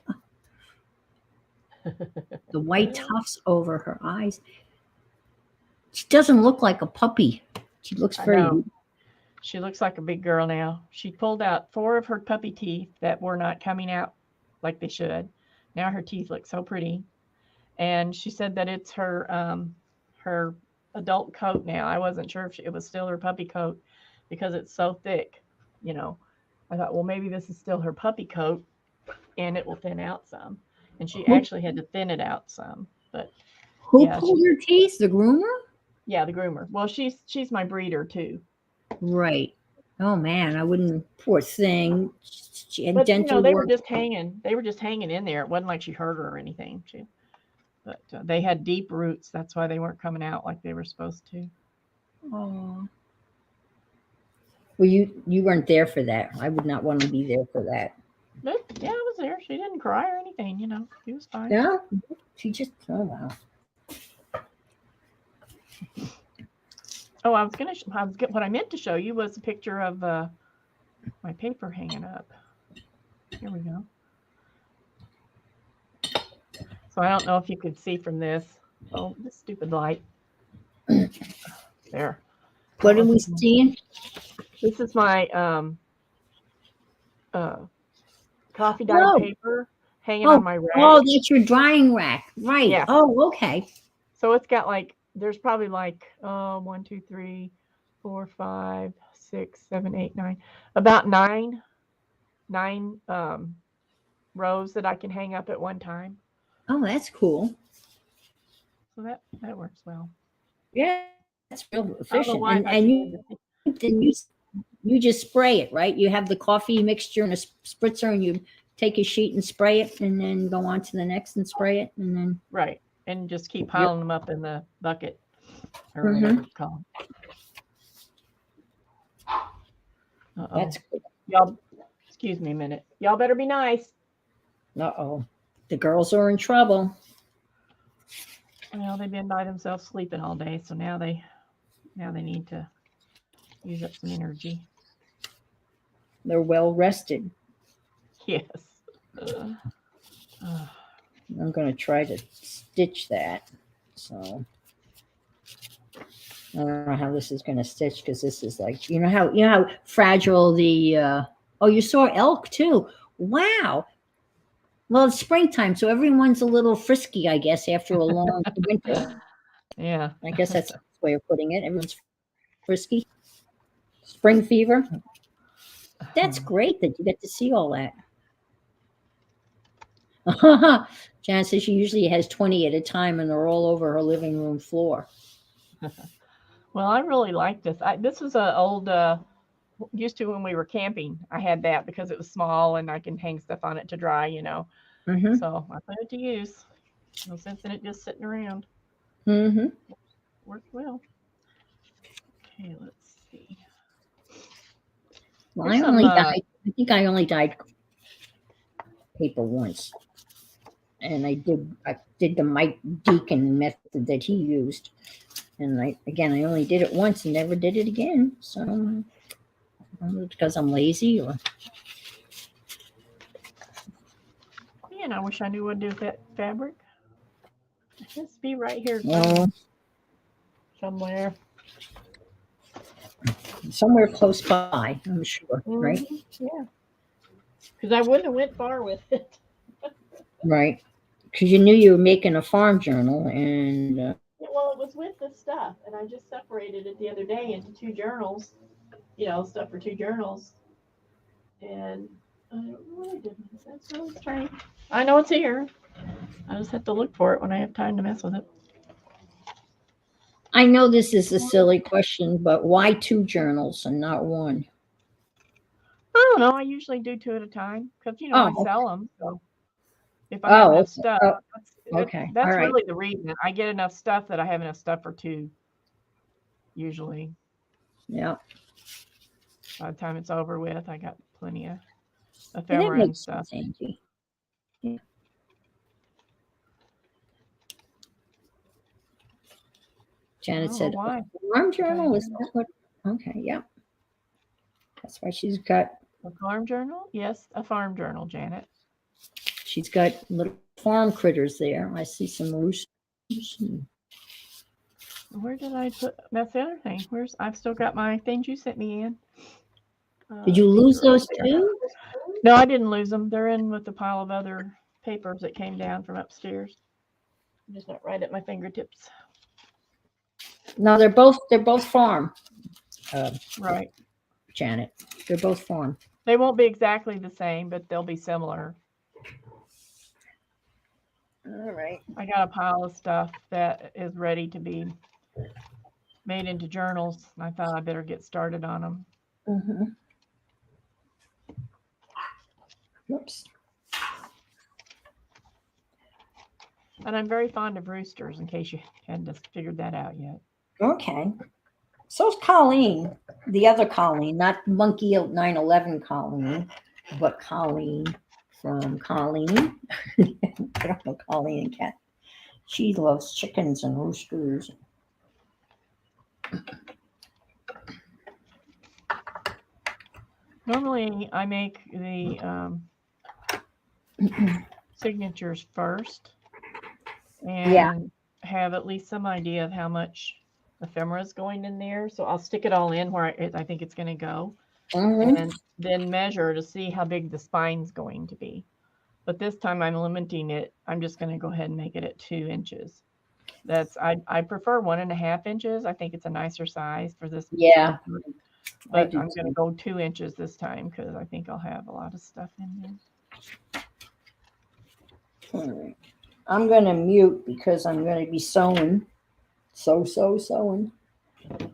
the white tufts over her eyes. She doesn't look like a puppy. She looks I very. know. She looks like a big girl now. She pulled out 4 of her puppy teeth that were not coming out like they should. Now her teeth look so pretty. And she said that it's her adult coat now. I wasn't sure if it was still her puppy coat because it's so thick. I thought, well, maybe this is still her puppy coat and it will thin out some. And she actually had to thin it out some. But Who yeah, pulled her teeth? The groomer? yeah, the groomer. Well, she's my breeder too. Right. Oh man, I wouldn't. Poor thing. She had But dental they were work. just hanging. They were just hanging in there. It wasn't like she hurt her or anything. But they had deep roots. That's why they weren't coming out like they were supposed to. Oh. Well, you weren't there for that. I would not want to be there for that. But yeah, I was there. She didn't cry or anything. She was fine. No, she just. Oh wow. Oh, what I meant to show you was a picture of my paper hanging up. Here we go. So I don't know if you could see from this. Oh, this stupid light. There. What are we seeing? This is my coffee dyed paper hanging on my rack. Oh, that's your drying rack. Right. Yeah. Oh, okay. So it's got there's probably 1, 2, 3, 4, 5, 6, 7, 8, 9. About nine rows that I can hang up at one time. Oh, that's cool. So that works well. Yeah, that's real efficient. And you just spray it, right? You have the coffee mixture in a spritzer, and you take a sheet and spray it, and then go on to the next and spray it, and then right, and just keep piling them up in the bucket or whatever it's called. That's good. Y'all, Excuse me a minute. Y'all better be nice. Uh-oh. The girls are in trouble. Well, they've been by themselves sleeping all day, so now they need to use up some energy. They're well rested. Yes. Uh, I'm going to try to stitch that. So I don't know how this is going to stitch because this is like, you know how fragile the oh, you saw elk too. Wow. Well, it's springtime, so everyone's a little frisky, I guess, after a long winter. yeah. I guess that's the way of putting it. Everyone's frisky. Spring fever. That's great that you get to see all that. Jan says she usually has 20 at a time and they're all over her living room floor. Well, I really like this. This was an old, used to when we were camping. I had that because it was small and I can hang stuff on it to dry, you know. Mm-hmm. So I put it to use. No sense in it just sitting around. Mm-hmm. Worked well. Okay, let's see. Well, I think I only dyed paper once. And I did the Mike Deacon method that he used. And I only did it once and never did it again. So I don't know because I'm lazy or Man, I wish I knew what to do with that fabric. It has to be right here somewhere. Somewhere close by, I'm sure, right? Yeah. Because I wouldn't have went far with it. Right. Because you knew you were making a farm journal and Well, it was with the stuff, and I just separated it the other day into 2 journals, stuff for 2 journals. And I don't know what I did with it. That's really strange. I know it's here. I just have to look for it when I have time to mess with it. I know this is a silly question, but why 2 journals and not 1? I don't know. I usually do 2 at a time because, I Oh, sell them. So if I have enough stuff, oh, okay. that's All right. really the reason. I get enough stuff that I have enough stuff for 2 usually. Yeah. By the time it's over with, I got plenty of That ephemera and makes stuff. sense, Angie. Yeah. Janet said, why. farm journal? Is that what? Okay, yeah. That's why she's got. A farm journal? Yes, a farm journal, Janet. She's got little farm critters there. I see some roosters. Where did I put? That's the other thing. I've still got my things you sent me in. Did you lose those too? No, I didn't lose them. They're in with the pile of other papers that came down from upstairs. I'm just not right at my fingertips. No, they're both farm. Right. Janet, they're both farm. They won't be exactly the same, but they'll be similar. All right. I got a pile of stuff that is ready to be made into journals, and I thought I better get started on them. Mm-hmm. Whoops. And I'm very fond of roosters, in case you hadn't figured that out yet. Okay. So's Colleen, the other Colleen, not Monkey 9/11 Colleen, but Colleen from Colleen. I don't know Colleen and Cat. She loves chickens and roosters. Normally, I make the signatures first and have at least some idea of how much ephemera is going in there. So I'll stick it all in where I think it's going to go, and then measure to see how big the spine's going to be. But this time I'm limiting it. I'm just going to go ahead and make it at 2 inches. I prefer 1.5 inches. I think it's a nicer size for this. Yeah. But I'm going to go 2 inches this time because I think I'll have a lot of stuff in there. All right. I'm going to mute because I'm going to be sewing. Sewing. And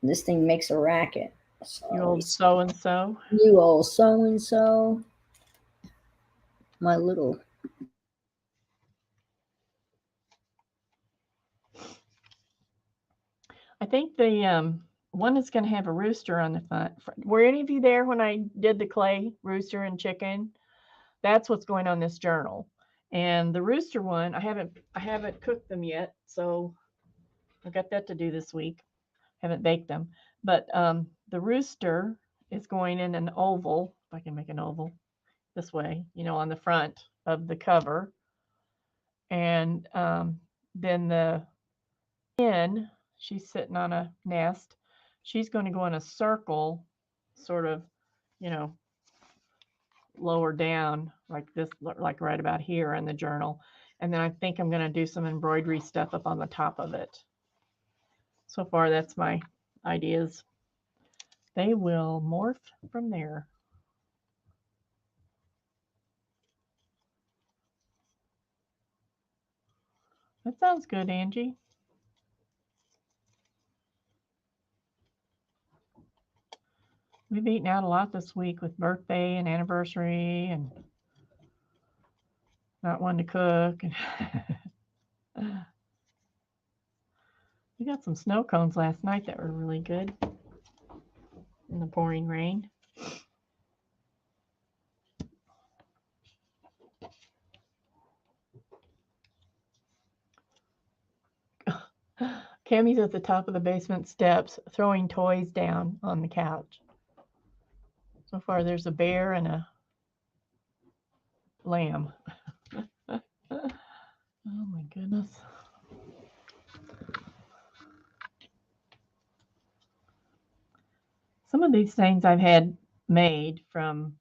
this thing makes a racket. So you old so-and-so. You old so-and-so. My little. I think the one is going to have a rooster on the front. Were any of you there when I did the clay rooster and chicken? That's what's going on this journal. And the rooster one, I haven't cooked them yet, so I've got that to do this week. Haven't baked them. But the rooster is going in an oval, if I can make an oval this way, on the front of the cover. And then the hen, she's sitting on a nest. She's going to go in a circle, sort of, lower down like this, like right about here in the journal. And then I think I'm going to do some embroidery stuff up on the top of it. So far, that's my ideas. They will morph from there. That sounds good, Angie. We've eaten out a lot this week with birthday and anniversary and not wanting to cook. We got some snow cones last night that were really good in the pouring rain. Cammy's at the top of the basement steps throwing toys down on the couch. So far, there's a bear and a lamb. Oh my goodness. Some of these things I've had made from,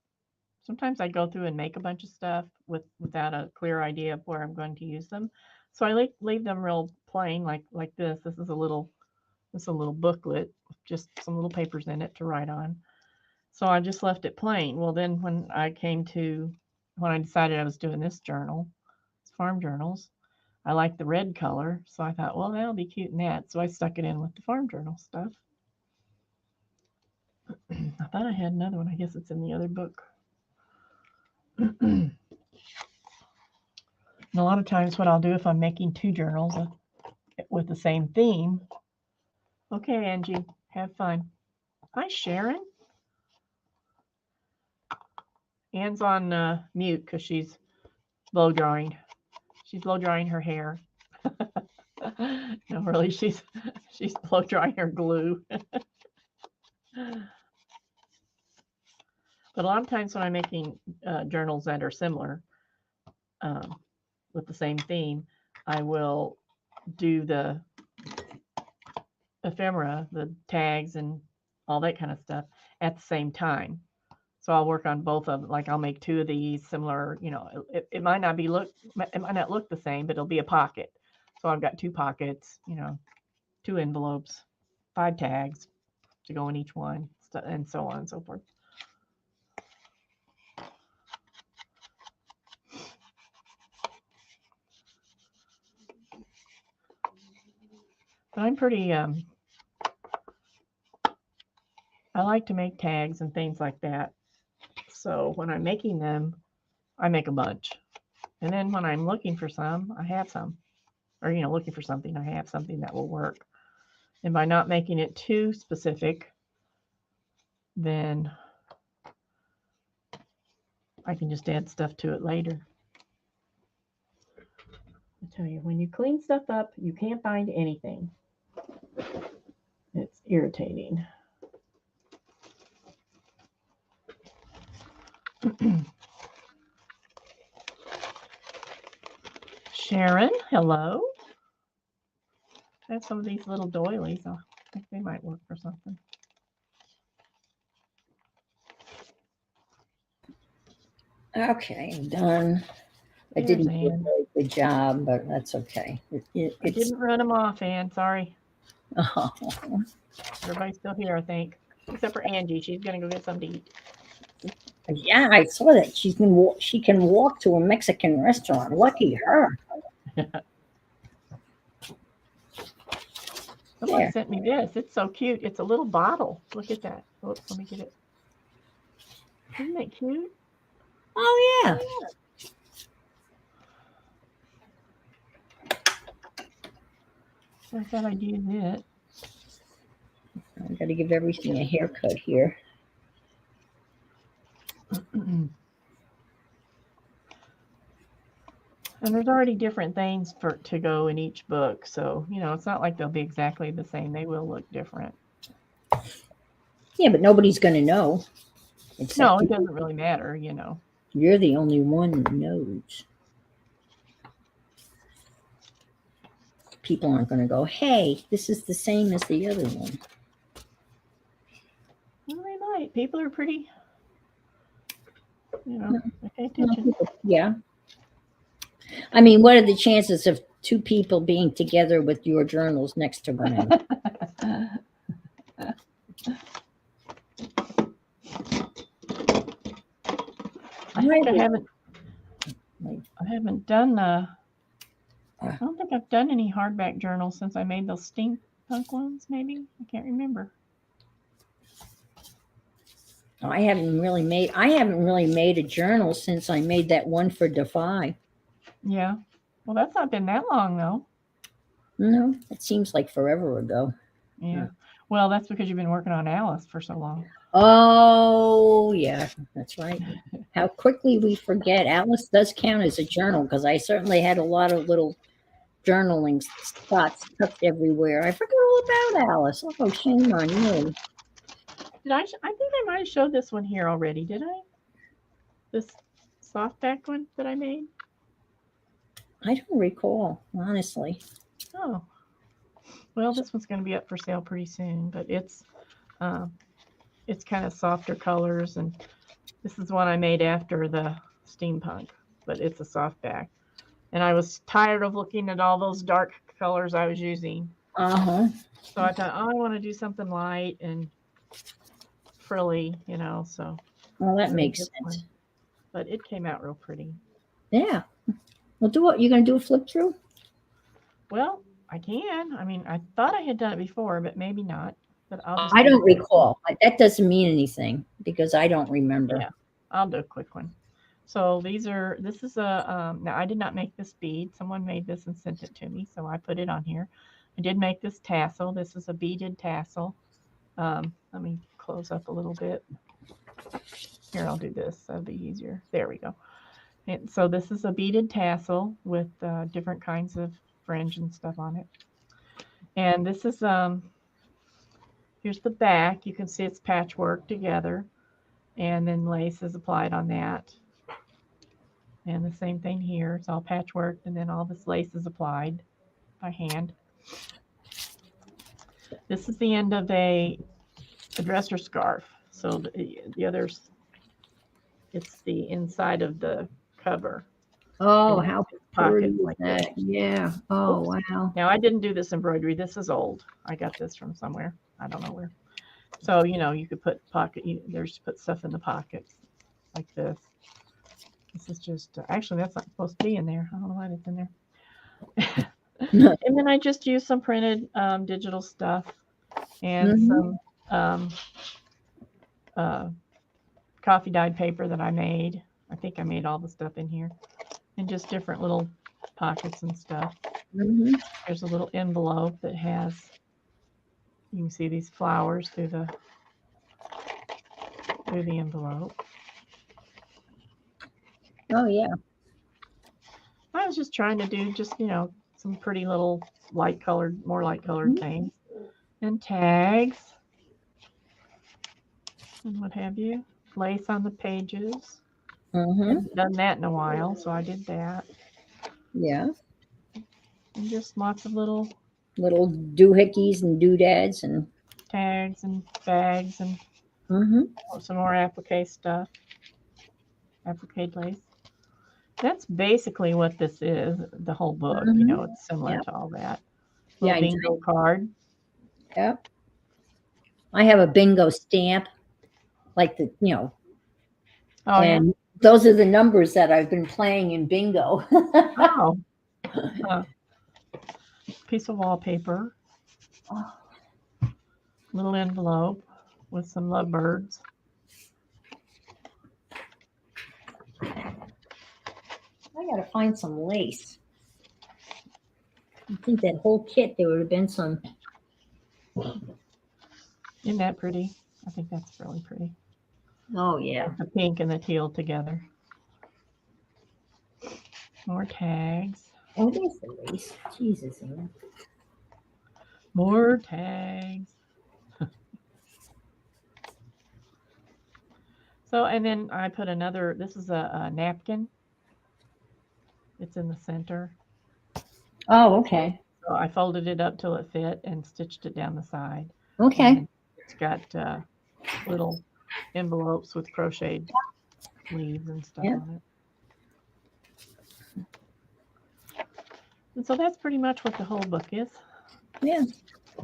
sometimes I go through and make a bunch of stuff without a clear idea of where I'm going to use them. So I leave them real plain, like this. This is a little booklet with just some little papers in it to write on. So I just left it plain. Well, then when I decided I was doing this journal, it's farm journals, I like the red color. So I thought, well, that'll be cute in that. So I stuck it in with the farm journal stuff. I thought I had another one. I guess it's in the other book. And a lot of times what I'll do if I'm making two journals with the same theme. Okay, Angie, have fun. Hi, Sharon. Anne's on mute because she's blow drying. She's blow drying her hair. No, really, she's blow drying her glue. But a lot of times when I'm making journals that are similar with the same theme, I will do the ephemera, the tags, and all that kind of stuff at the same time. So I'll work on both of them. Like I'll make two of these similar. It might not look the same, but it'll be a pocket. So I've got two pockets. 2 envelopes, 5 tags to go in each one, and so on and so forth. But I'm pretty, I like to make tags and things like that. So when I'm making them, I make a bunch. And then when I'm looking for some, I have some. Or, looking for something, I have something that will work. And by not making it too specific, then I can just add stuff to it later. I tell you, when you clean stuff up, you can't find anything. It's irritating. Sharon, hello. I have some of these little doilies. I think they might work for something. Okay, I'm done. I didn't do a very good job, but that's okay. I didn't run them off, Anne. Sorry. Oh. Everybody's still here, I think, except for Angie. She's gonna go get something to eat. Yeah, I saw that she can walk to a Mexican restaurant. Lucky her. Someone sent me this. It's so cute. It's a little bottle. Look at that. Oops, let me get it. Isn't that cute? Oh yeah. I thought I'd use it. got to give everything a haircut here. And there's already different things to go in each book. So, it's not like they'll be exactly the same. They will look different. Yeah, but nobody's going to know. No, it doesn't really matter, You're the only one who knows. People aren't going to go, hey, this is the same as the other one. Well, they might. People are pretty, they pay attention. Yeah. I mean, what are the chances of two people being together with your journals next to one another? I haven't done I don't think I've done any hardback journals since I made those steampunk ones, maybe. I can't remember. I haven't really made a journal since I made that one for Defy. Yeah. Well, that's not been that long though. No, it seems like forever ago. Yeah. Well, that's because you've been working on Alice for so long. Oh, yeah, that's right. How quickly we forget. Alice does count as a journal because I certainly had a lot of little journaling spots tucked everywhere. I forgot all about Alice. Oh, shame on you. I think I might have showed this one here already, did I? This softback one that I made? I don't recall, honestly. Oh. Well, this one's going to be up for sale pretty soon, but it's kind of softer colors, and this is one I made after the steampunk, but it's a softback. And I was tired of looking at all those dark colors I was using. Uh-huh. So I thought, I want to do something light and frilly, so. Well, that makes sense. One. But it came out real pretty. Yeah. Well, you're going to do a flip through? Well, I can. I mean, I thought I had done it before, but maybe not. But I don't recall. That doesn't mean anything because I don't remember. Yeah, I'll do a quick one. So this is a, now I did not make this bead. Someone made this and sent it to me, so I put it on here. I did make this tassel. This is a beaded tassel. Let me close up a little bit. Here, I'll do this. That'll be easier. There we go. And so this is a beaded tassel with different kinds of fringe and stuff on it. And this is, here's the back. You can see it's patchwork together. And then lace is applied on that. And the same thing here. It's all patchwork, and then all this lace is applied by hand. This is the end of a dresser scarf. So the others, it's the inside of the cover. Oh, how pretty is like that? Yeah. Oh, oops. Wow. Now, I didn't do this embroidery. This is old. I got this from somewhere. I don't know where. So, you could put there's put stuff in the pockets like this. This is just, actually, that's not supposed to be in there. I don't know why that's in there. And then I just used some printed digital stuff and some coffee dyed paper that I made. I think I made all the stuff in here. And just different little pockets and stuff. There's a little envelope that has, you can see these flowers through the envelope. Oh, yeah. I was just trying to do just, some pretty little more light colored things. And tags. And what have you. Lace on the pages. Haven't done that in a while, so I did that. Yeah. And just lots of little doohickeys and doodads and tags and bags and some more applique stuff. Applique lace. That's basically what this is, the whole book. It's similar to all that. Little bingo card. Yep. I have a bingo stamp, like the, Oh, and those are the numbers that I've been playing in bingo. Oh. Piece of wallpaper. Little envelope with some lovebirds. I gotta find some lace. I think that whole kit, there would have been some Isn't that pretty? I think that's really pretty. Oh, yeah. The pink and the teal together. More tags. Oh, there's the lace. Jesus, Anne. More tags. So, and then I put another, this is a napkin. It's in the center. Oh, okay. So I folded it up till it fit and stitched it down the side. Okay. And it's got little envelopes with crocheted sleeves and stuff on it. And so that's pretty much what the whole book is. Yeah,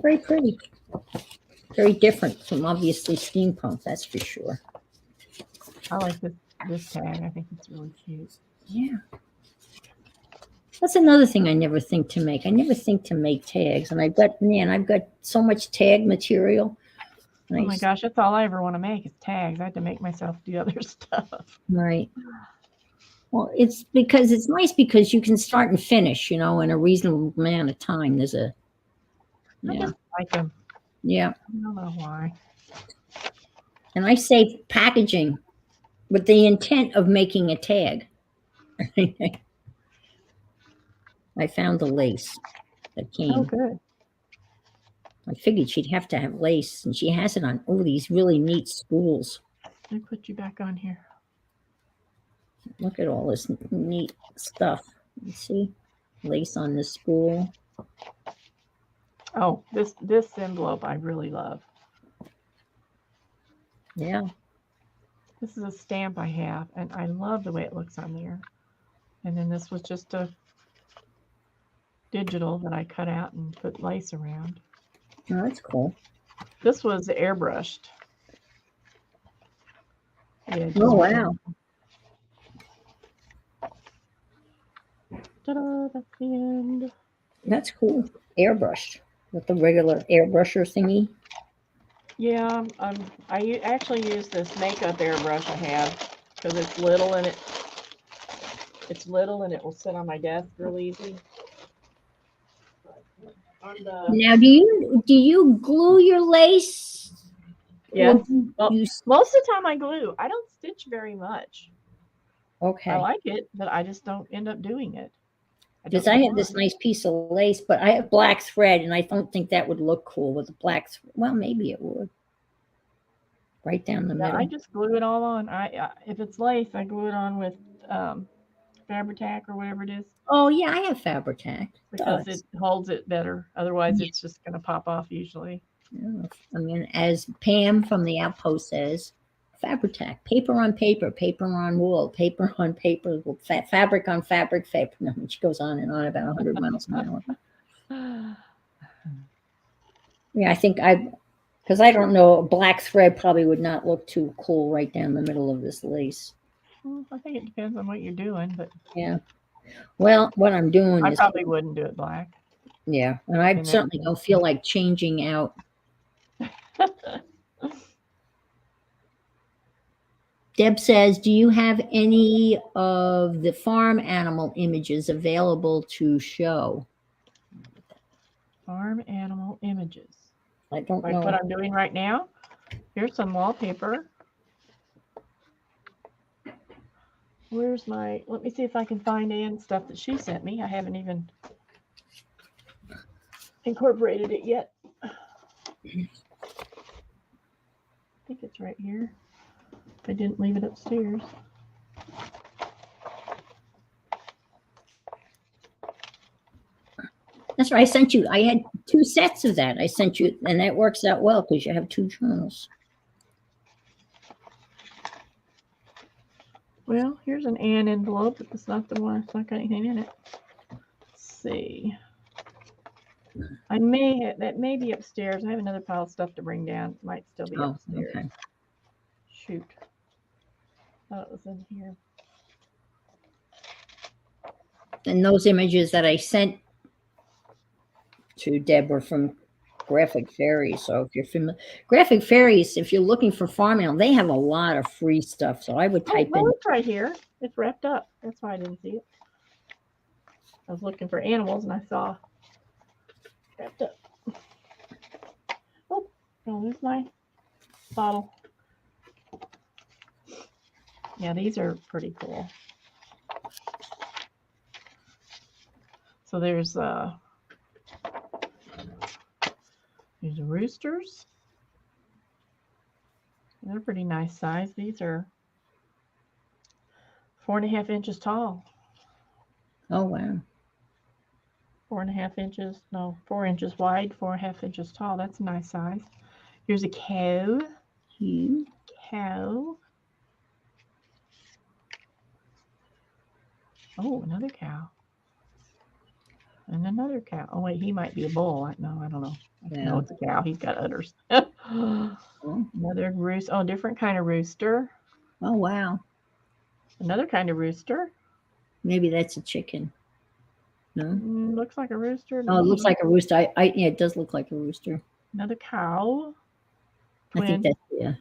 very pretty. Very different from obviously steampunk, that's for sure. I like this tag. I think it's really cute. Yeah. That's another thing I never think to make. I never think to make tags. And I've got so much tag material. Oh my gosh, that's all I ever want to make is tags. I had to make myself do other stuff. Right. Well, it's because it's nice because you can start and finish, in a reasonable amount of time. There's a, I just like them. Yeah. I don't know why. And I say packaging with the intent of making a tag. I found the lace that came. Oh, good. I figured she'd have to have lace, and she has it on these really neat spools. Let me put you back on here. Look at all this neat stuff. You see? Lace on the spool. Oh, this envelope I really love. Yeah. This is a stamp I have, and I love the way it looks on there. And then this was just a digital that I cut out and put lace around. Oh, that's cool. This was airbrushed. Yeah, oh, wow. Ta-da, that's the end. That's cool. Airbrushed with the regular airbrusher thingy. Yeah, I actually use this makeup airbrush I have because it's little and it will sit on my desk real easy. Now, do you glue your lace? Yeah. Well, most of the time I glue. I don't stitch very much. Okay. I like it, but I just don't end up doing it. Because I have this nice piece of lace, but I have black thread, and I don't think that would look cool with the black thread. Well, maybe it would. Right down the middle. I just glue it all on. If it's lace, I glue it on with Fabri-Tac or whatever it is. Oh, yeah, I have Fabri-Tac. Because it holds it better. Otherwise, it's just going to pop off usually. Yeah. I mean, as Pam from the Outpost says, Fabri-Tac, paper on paper, paper on wool, paper on paper, fabric on fabric, fabric. No, she goes on and on about 100 miles an hour. Yeah, I think because I don't know, black thread probably would not look too cool right down the middle of this lace. Well, I think it depends on what you're doing, but yeah. Well, what I'm doing is I probably wouldn't do it black. Yeah, and I certainly don't feel like changing out. Deb says, do you have any of the farm animal images available to show? Farm animal images. I don't know. Like what I'm doing right now. Here's some wallpaper. Where's let me see if I can find Anne's stuff that she sent me. I haven't even incorporated it yet. I think it's right here. I didn't leave it upstairs. That's right. I sent you. I had 2 sets of that. I sent you, and that works out well because you have 2 journals. Well, here's an Anne envelope, but it's not the one. It's not got anything in it. Let's see. I that may be upstairs. I have another pile of stuff to bring down. It might still be upstairs. Okay. Shoot. Thought it was in here. And those images that I sent to Deborah from Graphic Fairies. So if you're familiar, Graphic Fairies, if you're looking for farm animal, they have a lot of free stuff. So I would type in. It's right here. It's wrapped up. That's why I didn't see it. I was looking for animals and I saw wrapped up. Oh, wrong where's my bottle? Yeah, these are pretty cool. So there's roosters. They're pretty nice size. These are 4.5 inches tall. Oh, wow. 4.5 inches, no, 4 inches wide, 4.5 inches tall. That's a nice size. Here's a cow. Cute. Cow. Oh, another cow. And another cow. Oh, wait, he might be a bull. No, I don't know. No, it's a cow. He's got udders. Another rooster. Oh, different kind of rooster. Oh, wow. Another kind of rooster. Maybe that's a chicken. No? Looks like a rooster. Oh, it looks like a rooster. Yeah, it does look like a rooster. Another cow. Twin. I think that's, yeah.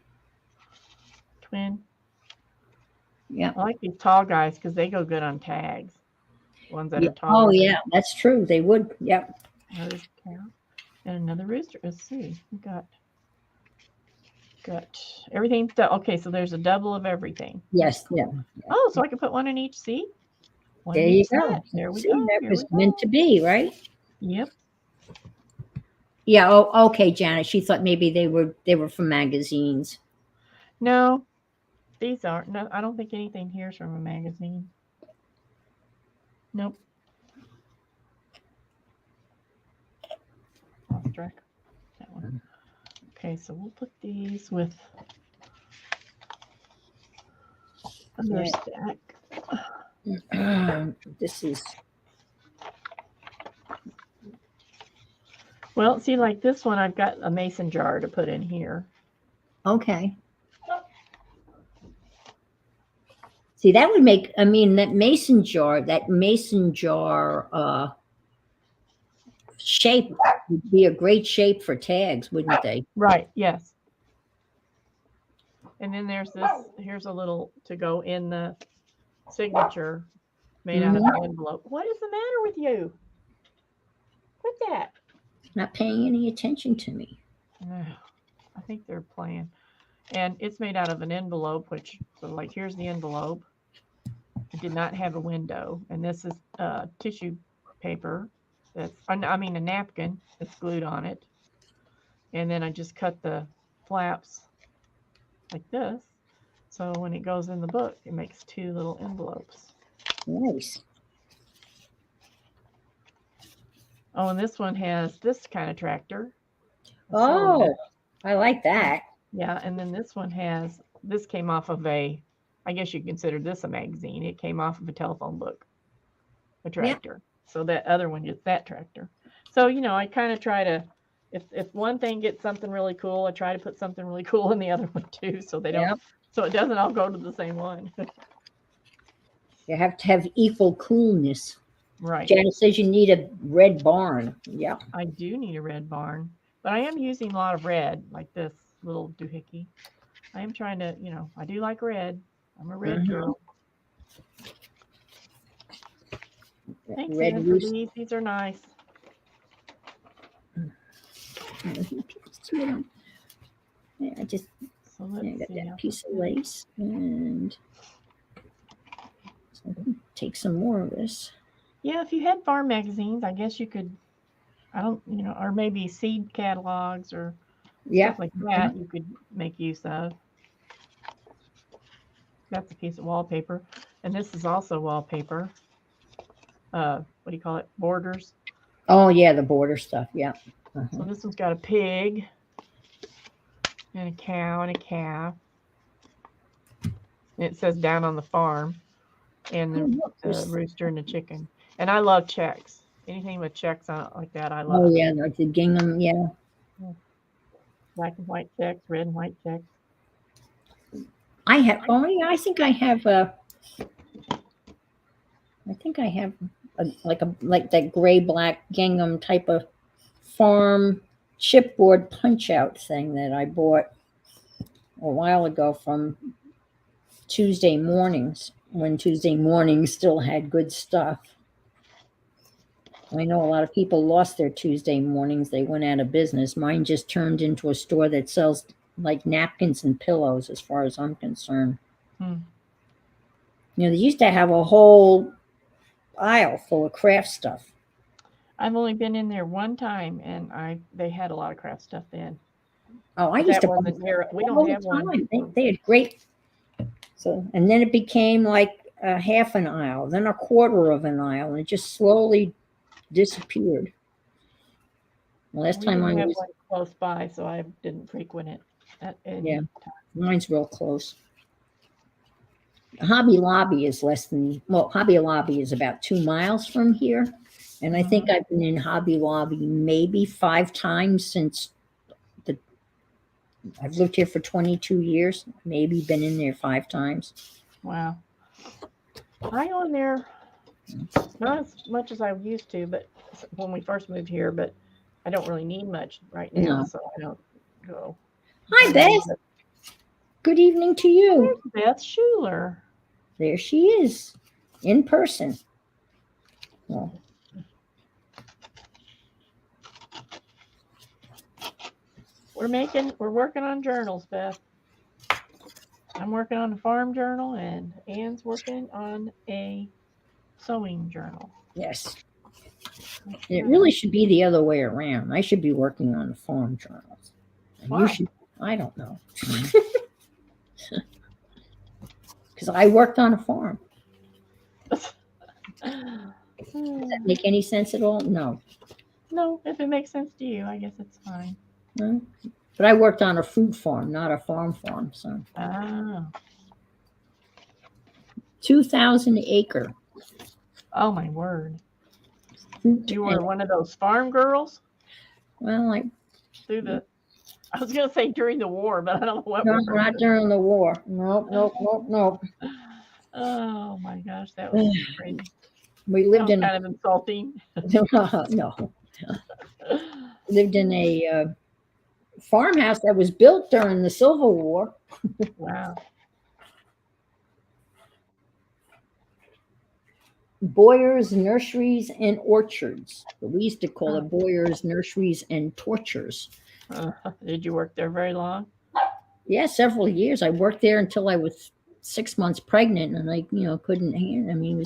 Twin. Yeah. I like these tall guys because they go good on tags. Ones that are tall. Oh, yeah, that's true. They would. Yep. Another cow. And another rooster. Let's see. We got everything. Okay, so there's a double of everything. Yes. Yeah. Oh, so I can put one in each seat? There you go. There we See, go. that was meant to be, right? Yep. Yeah. Oh, okay, Janet. She thought maybe they were from magazines. No, these aren't. No, I don't think anything here is from a magazine. Nope. Lost track. That one. Okay, so we'll put these with another stack. This is. Well, see, like this one, I've got a mason jar to put in here. Okay. See, that would make, I mean, that mason jar shape would be a great shape for tags, wouldn't they? Right, yes. And then there's this, here's a little to go in the signature made out of an envelope. What is the matter with you? Quit that. Not paying any attention to me. I think they're playing. And it's made out of an envelope, which, so like, here's the envelope. It did not have a window. And this is tissue paper. That's, I mean, a napkin that's glued on it. And then I just cut the flaps like this. So when it goes in the book, it makes two little envelopes. Nice. Oh, and this one has this kind of tractor. Oh, so, I like that. Yeah, and then this one has, this came off of a, I guess you consider this a magazine. It came off of a telephone book, a tractor. Yeah. So that other one is that tractor. So, you know, I kind of try to, if one thing gets something really cool, I try to put something really cool in the other one too, so they don't, so it doesn't all go to the same one. You have to have equal coolness. Right. Janet says you need a red barn. Yeah. I do need a red barn, but I am using a lot of red, like this little doohickey. I am trying to, you know, I do like red. I'm a red girl. Thanks, red Anne, for these. These are nice. Yeah, I just got that piece of lace, and so take some more of this. Yeah, if you had farm magazines, I guess you could, I don't, you know, or maybe seed catalogs or stuff like that you could make use of. That's a piece of wallpaper. And this is also wallpaper. What do you call it? Borders. Oh, yeah, the border stuff. Yeah. So this one's got a pig and a cow and a calf. And it says down on the farm. And the rooster and the chicken. And I love checks. Anything with checks on it like that, I love. Oh, yeah, like the gingham, yeah. Black and white checks, red and white checks. I have, oh, yeah, I think I have like that gray black gingham type of farm chipboard punch out thing that I bought a while ago from Tuesday Mornings, when Tuesday Mornings still had good stuff. I know a lot of people lost their Tuesday mornings. They went out of business. Mine just turned into a store that sells like napkins and pillows, as far as I'm concerned. Hmm. You know, they used to have a whole aisle full of craft stuff. I've only been in there one time, and they had a lot of craft stuff then. Oh, I But used that to buy wasn't here. We all don't the have one. time. They had great. So, and then it became like a half an aisle, then a quarter of an aisle, and it just slowly disappeared. Last We time didn't I have was, one close by, so I didn't frequent it at any yeah, time. mine's real close. Hobby Lobby is less than, well, Hobby Lobby is about 2 miles from here. And I think Mhm. I've been in Hobby Lobby maybe 5 times since the, I've lived here for 22 years, maybe been in there 5 times. Wow. I go in there not as much as I used to, but when we first moved here, but I don't really need much right now, No. so I don't go. If Hi, I need Beth. it. Good evening to you. There's Beth Schuler. There she is in person. Well, We're working on journals, Beth. I'm working on a farm journal, and Anne's working on a sewing journal. yes. It really should be the other way around. I should be working on the farm journals. And you Why? should, I don't know. Because I worked on a farm. Does that make any sense at all? No. No, if it makes sense to you, I guess it's fine. No. But I worked on a fruit farm, not a farm. So Ah. 2,000 acre. Oh my word. Fruit You and, were one of those farm girls well, I was gonna say during the war, but I don't know what no, war. not during the war. Nope. Oh my gosh, that was crazy. We That lived was in kind of insulting. no, lived in a farmhouse that was built during the Civil War. Wow. Boyers Nurseries and Orchards. We used to call it Boyers Nurseries and Tortures. Did you work there very long? Yeah, several years. I worked there until I was 6 months pregnant, and I, couldn't handle. I mean,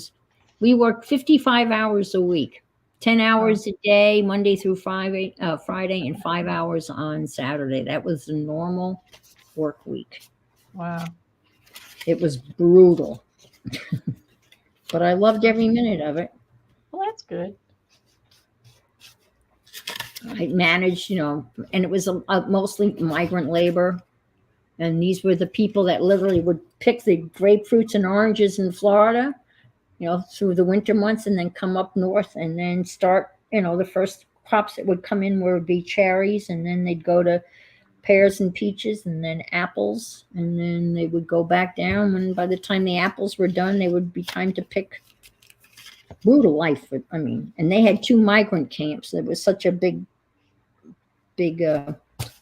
we worked 55 hours a week, 10 hours a day, Monday through Friday, and 5 hours on Saturday. That was the normal work week. Wow. It was brutal, but I loved every minute of it. Well, that's good. I managed, and it was mostly migrant labor. And these were the people that literally would pick the grapefruits and oranges in Florida, through the winter months, and then come up north and then start, the first crops that would come in would be cherries, and then they'd go to pears and peaches, and then apples, and then they would go back down. And by the time the apples were done, they would be time to pick. Brutal life. I mean, and they had 2 migrant camps. It was such a big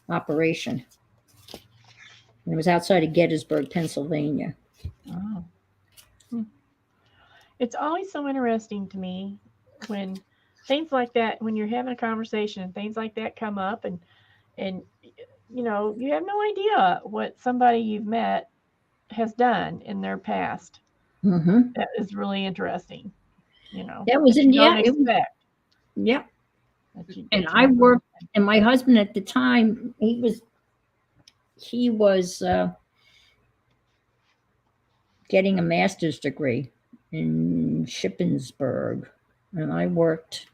operation. It was outside of Gettysburg, Pennsylvania. Oh. It's always so interesting to me when things like that, when you're having a conversation and things like that come up, and you have no idea what somebody you've met has done in their past. Mm-hmm. That is really interesting. That was in, yeah. Don't expect. Yeah. And that I worked, and my husband at the time, he was getting a master's degree in Shippensburg, and I worked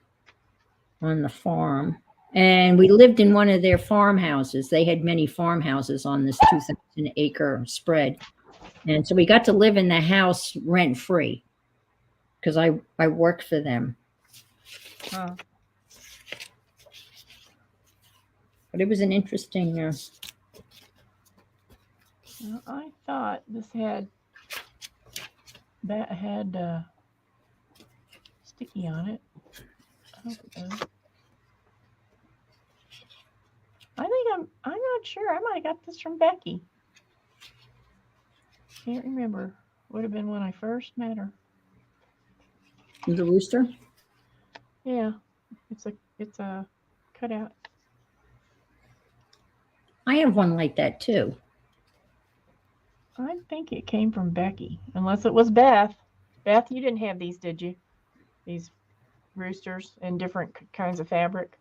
on the farm. And we lived in one of their farmhouses. They had many farmhouses on this 2,000 acre spread. And so we got to live in the house rent free because I worked for them. Huh. But it was an interesting. Well, I thought this had sticky on it. I hope it does. I think I'm not sure. I might have got this from Becky. Can't remember. Would have been when I first met her. The rooster? Yeah, it's a cutout. I have one like that too. I think it came from Becky, unless it was Beth. Beth, you didn't have these, did you? These roosters in different kinds of fabric.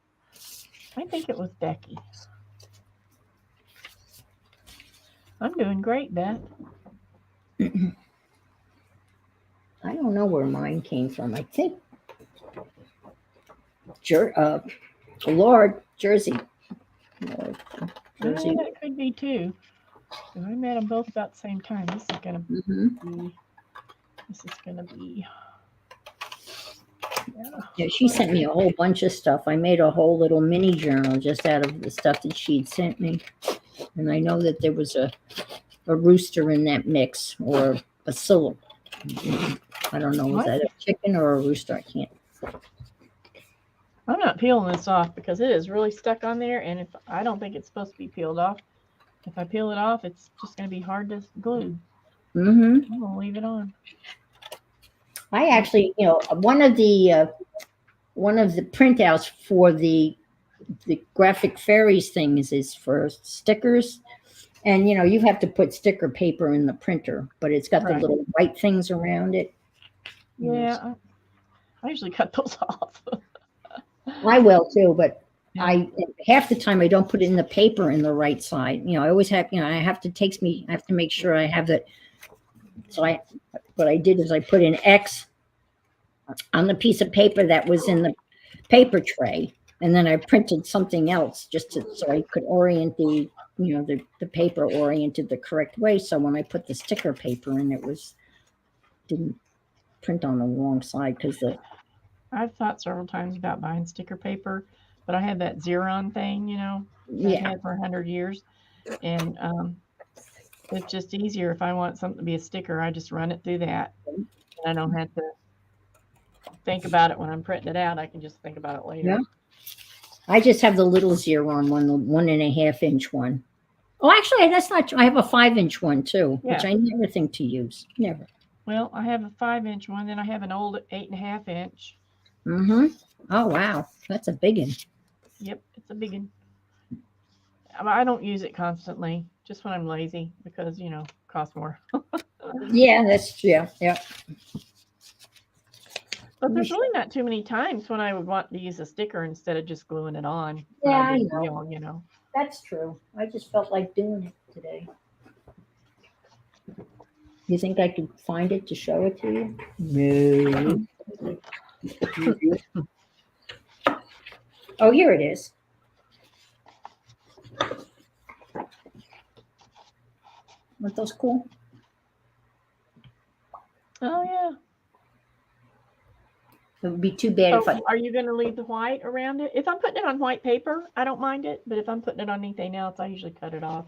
I think it was Becky. I'm doing great, Beth. I don't know where mine came from. I think Lord, Jersey. Lord, Jersey. That could be too. I met them both about the same time. This is gonna be. This is gonna be. Yeah, she sent me a whole bunch of stuff. I made a whole little mini journal just out of the stuff that she'd sent me. And I know that there was a rooster in that mix, or a syllable. I don't know, was that a chicken or a rooster? I can't. I'm not peeling this off because it is really stuck on there, and if I don't think it's supposed to be peeled off. If I peel it off, it's just going to be hard to glue. I'm going to leave it on. I actually, one of the printouts for the graphic fairies things is for stickers. And, you have to put sticker paper in the printer, but it's got the little white things around it. Yeah, I usually cut those off. I will too, but half the time I don't put it in the paper in the right side. I always have, I have to make sure I have that. So what I did is I put an X on the piece of paper that was in the paper tray, and then I printed something else so I could orient the paper oriented the correct way. So when I put the sticker paper in, didn't print on the wrong side because I've thought several times about buying sticker paper, but I had that Xeron thing, I've had for 100 years, and it's just easier if I want something to be a sticker. I just run it through that, and I don't have to think about it when I'm printing it out. I can just think about it later. Yeah. I just have the little Xeron one, the 1.5 inch one. Oh, actually, that's not true. I have a 5-inch one too, which I never think to use. Never. Well, I have a 5-inch one, then I have an old 8.5 inch. Oh, wow. That's a big one. Yep, it's a big one. I don't use it constantly, just when I'm lazy because, it costs more. Yeah, that's true. Yeah. But there's really not too many times when I would want to use a sticker instead of just gluing it on. Yeah, I know. That's true. I just felt like doing it today. You think I could find it to show it to you? No. Oh, here it is. Aren't those cool? Oh, yeah. It would be too bad if I... Are you going to leave the white around it? If I'm putting it on white paper, I don't mind it. But if I'm putting it on anything else, I usually cut it off.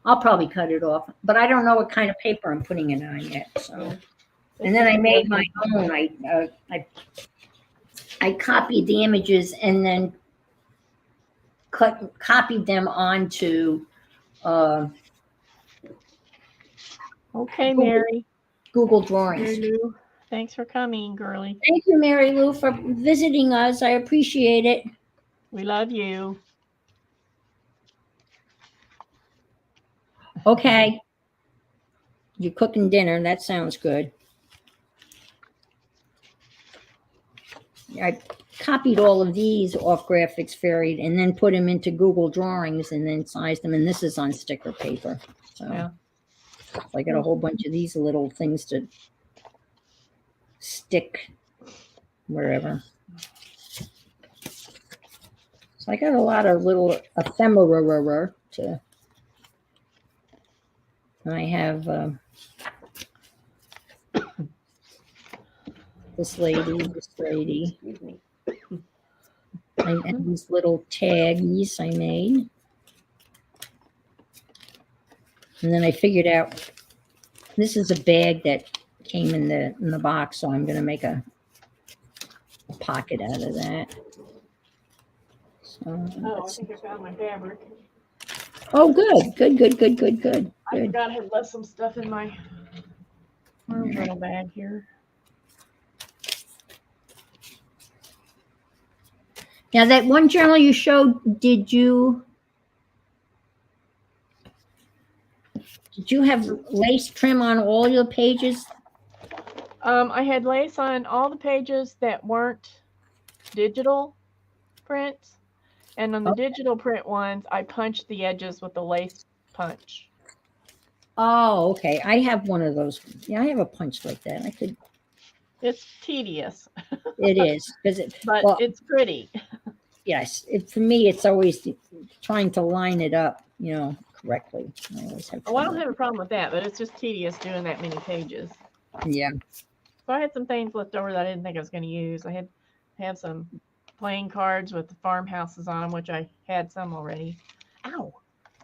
I'll probably cut it off. But I don't know what kind of paper I'm putting it on yet. So, and then I made my own. I copied the images and then copied them onto... okay, Mary. Google Drawings. Mary Lou, thanks for coming, girly. Thank you, Mary Lou, for visiting us. I appreciate it. We love you. Okay. You're cooking dinner. That sounds good. I copied all of these off Graphics Fairy and then put them into Google Drawings and then sized them. And this is on sticker paper. So I got a whole bunch of these little things to stick wherever. So I got a lot of little ephemera to... I have this lady, and these little tags I made. And then I figured out this is a bag that came in the box, so I'm going to make a pocket out of that. So, I think I found my fabric. Oh, good. I forgot I had left some stuff in my little bag here. Now that one journal you showed, did you have lace trim on all your pages? I had lace on all the pages that weren't digital prints, and on the digital print ones, I punched the edges with the lace punch. Oh, okay. I have one of those. Yeah, I have a punch like that. I could. It's tedious, It is because but well, it's pretty. yes. For me, it's always trying to line it up, correctly. I always have Oh, I don't trouble. have a problem with that, but it's just tedious doing that many pages. Yeah. So I had some things left over that I didn't think I was going to use. I have some playing cards with the farmhouses on them, which I had some already. Ow!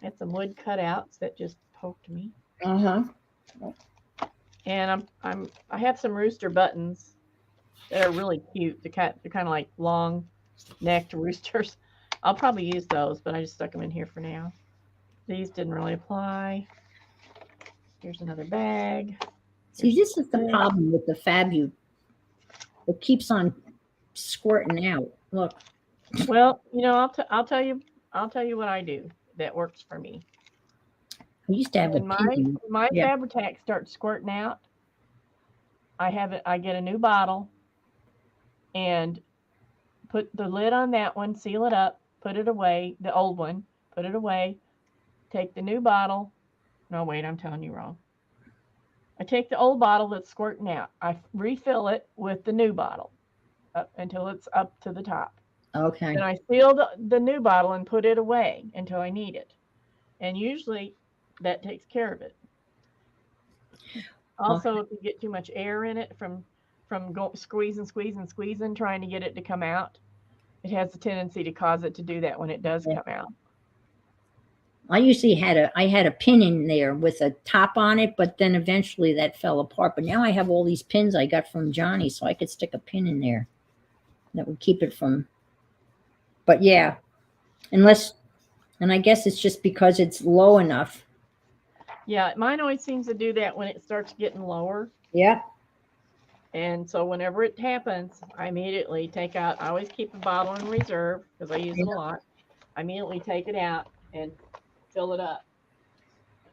I had some wood cutouts that just poked me. Uh-huh. And I have some rooster buttons that are really cute. They're kind of like long necked roosters. I'll probably use those, but I just stuck them in here for now. These didn't really apply. Here's another bag. See, this is the problem with the Fabu. It keeps on squirting out. Look. Well, I'll tell you what I do that works for me. I used to have a When pin. my Yeah. Fabri-Tac starts squirting out, I get a new bottle and put the lid on that one, seal it up, put it away, the old one, put it away, take the new bottle. No, wait, I'm telling you wrong. I take the old bottle that's squirting out. I refill it with the new bottle until it's up to the top. Okay. Then I seal the new bottle and put it away until I need it. And usually that takes care of it. Also, if you get too much air in it from squeezing, trying to get it to come out, it has a tendency to cause it to do that when it does come out. I usually I had a pin in there with a top on it, but then eventually that fell apart. But now I have all these pins I got from Johnny, so I could stick a pin in there that would keep it from. But yeah, and I guess it's just because it's low enough. Yeah, mine always seems to do that when it starts getting lower. Yeah. And so whenever it happens, I immediately take out. I always keep a bottle in reserve because I use it a lot. I immediately take it out and fill it up.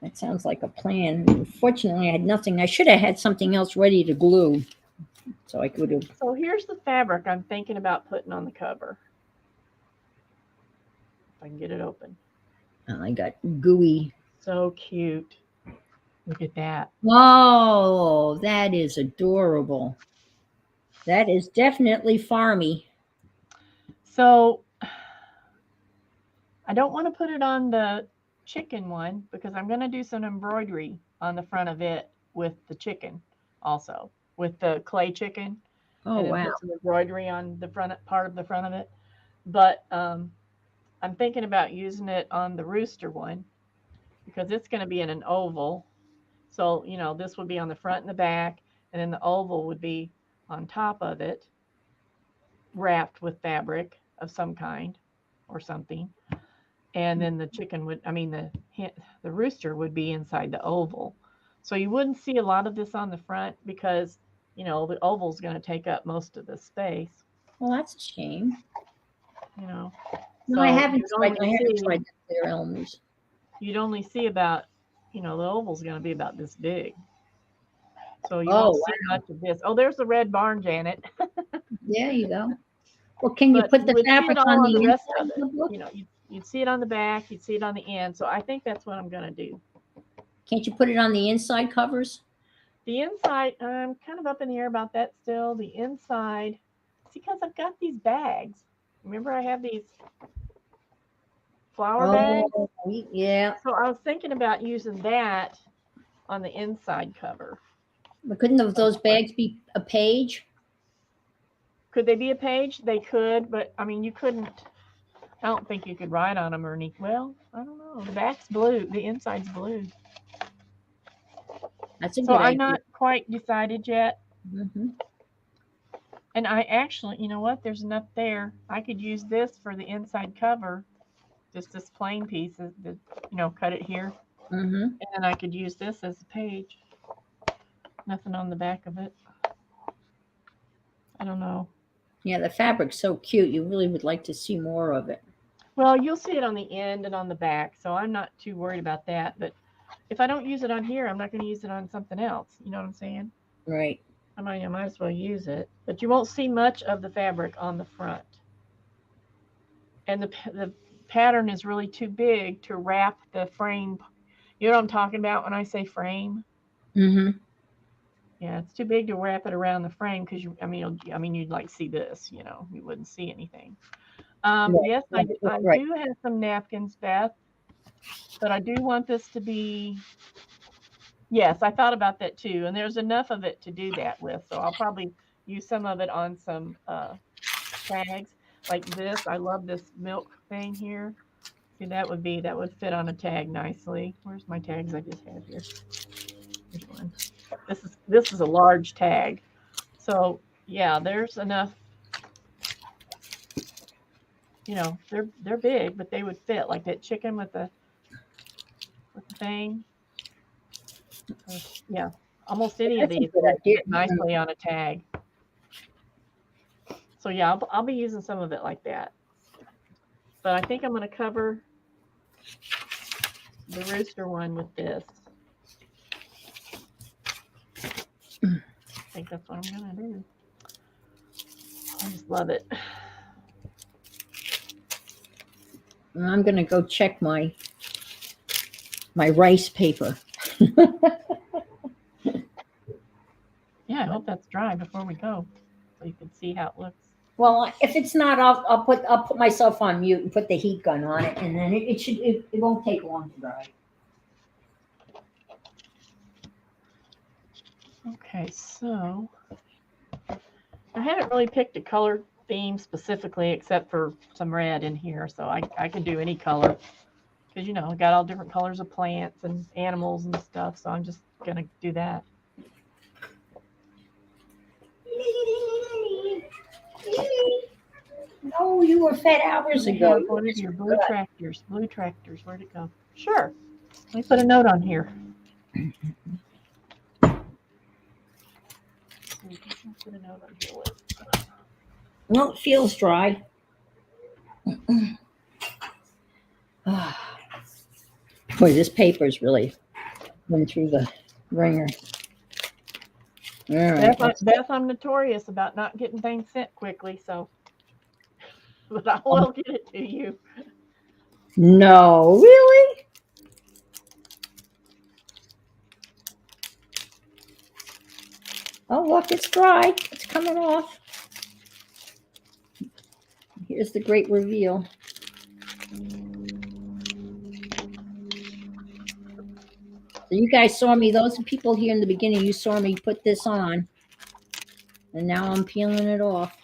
That sounds like a plan. Unfortunately, I had nothing. I should have had something else ready to glue, so I could have. So here's the fabric I'm thinking about putting on the cover. If I can get it open. I got gooey. So cute. Look at that. Oh, that is adorable. That is definitely farmy. So I don't want to put it on the chicken one because I'm going to do some embroidery on the front of it with the chicken also, with the clay chicken. Oh, and then wow. put some embroidery on the front of it. But I'm thinking about using it on the rooster one because it's going to be in an oval. So, this would be on the front and the back, and then the oval would be on top of it, wrapped with fabric of some kind or something. And then the chicken the rooster would be inside the oval. So you wouldn't see a lot of this on the front because, the oval is going to take up most of the space. Well, that's a shame. No, so I haven't tried the clear Elmer's. You'd only see about, the oval's going to be about this big. So you won't see much of this. Oh, there's the red barn, Janet. There you go. Well, can you put the fabric on the rest of it? You'd see it on the back, you'd see it on the end. So I think that's what I'm going to do. Can't you put it on the inside covers? The inside, I'm kind of up in the air about that still. The inside, see, because I've got these bags. Remember, I have these flower bags? Yeah. So I was thinking about using that on the inside cover. But couldn't those bags be a page? Could they be a page? They could, but I mean, you couldn't. I don't think you could write on them or anything. Well, I don't know. The back's blue. The inside's blue. That's a good idea. idea. I'm not quite decided yet. Mm-hmm. And I actually, you know what? There's enough there. I could use this for the inside cover. Just this plain piece, cut it here. Mm-hmm. And then I could use this as a page. Nothing on the back of it. I don't know. Yeah, the fabric's so cute. You really would like to see more of it. Well, you'll see it on the end and on the back, so I'm not too worried about that. But if I don't use it on here, I'm not going to use it on something else. You know what I'm saying? Right. I might as well use it. But you won't see much of the fabric on the front. And the pattern is really too big to wrap the frame. You know what I'm talking about when I say frame? Mm-hmm. Yeah, it's too big to wrap it around the frame because you'd like see this. You wouldn't see anything. Right. Yes, I Right. do have some napkins, Beth, but I do want this to be. Yes, I thought about that too, and there's enough of it to do that with, so I'll probably use some of it on some tags like this. I love this milk thing here. See, that would fit on a tag nicely. Where's my tags I just had here? Here's one. This is a large tag. So yeah, there's enough. They're big, but they would fit like that chicken with the thing. Yeah, almost any of That's a these good would idea. fit nicely on a tag. So yeah, I'll be using some of it like that. But I think I'm going to cover the rooster one with this. I think that's what I'm going to do. I just love it. I'm gonna go check my rice paper. Yeah, I hope that's dry before we go, so you can see how it looks. Well, if it's not, I'll put myself on mute and put the heat gun on it, and then it won't take long to dry. Okay, so I haven't really picked a color theme specifically except for some red in here, so I can do any color because I got all different colors of plants and animals and stuff, so I'm just gonna do that. No, you were fed hours ago. One of your blue tractors. Blue tractors. Where'd it go? Sure. Let me put a note on here. Put a note on here. Well, it feels dry. Boy, this paper's really went through the ringer. All right. Beth, I'm notorious about not getting things sent quickly, so but I will get it to you. No, really? Oh, look, it's dry. It's coming off. Here's the great reveal. So you guys saw me, those people here in the beginning, you saw me put this on. And now I'm peeling it off.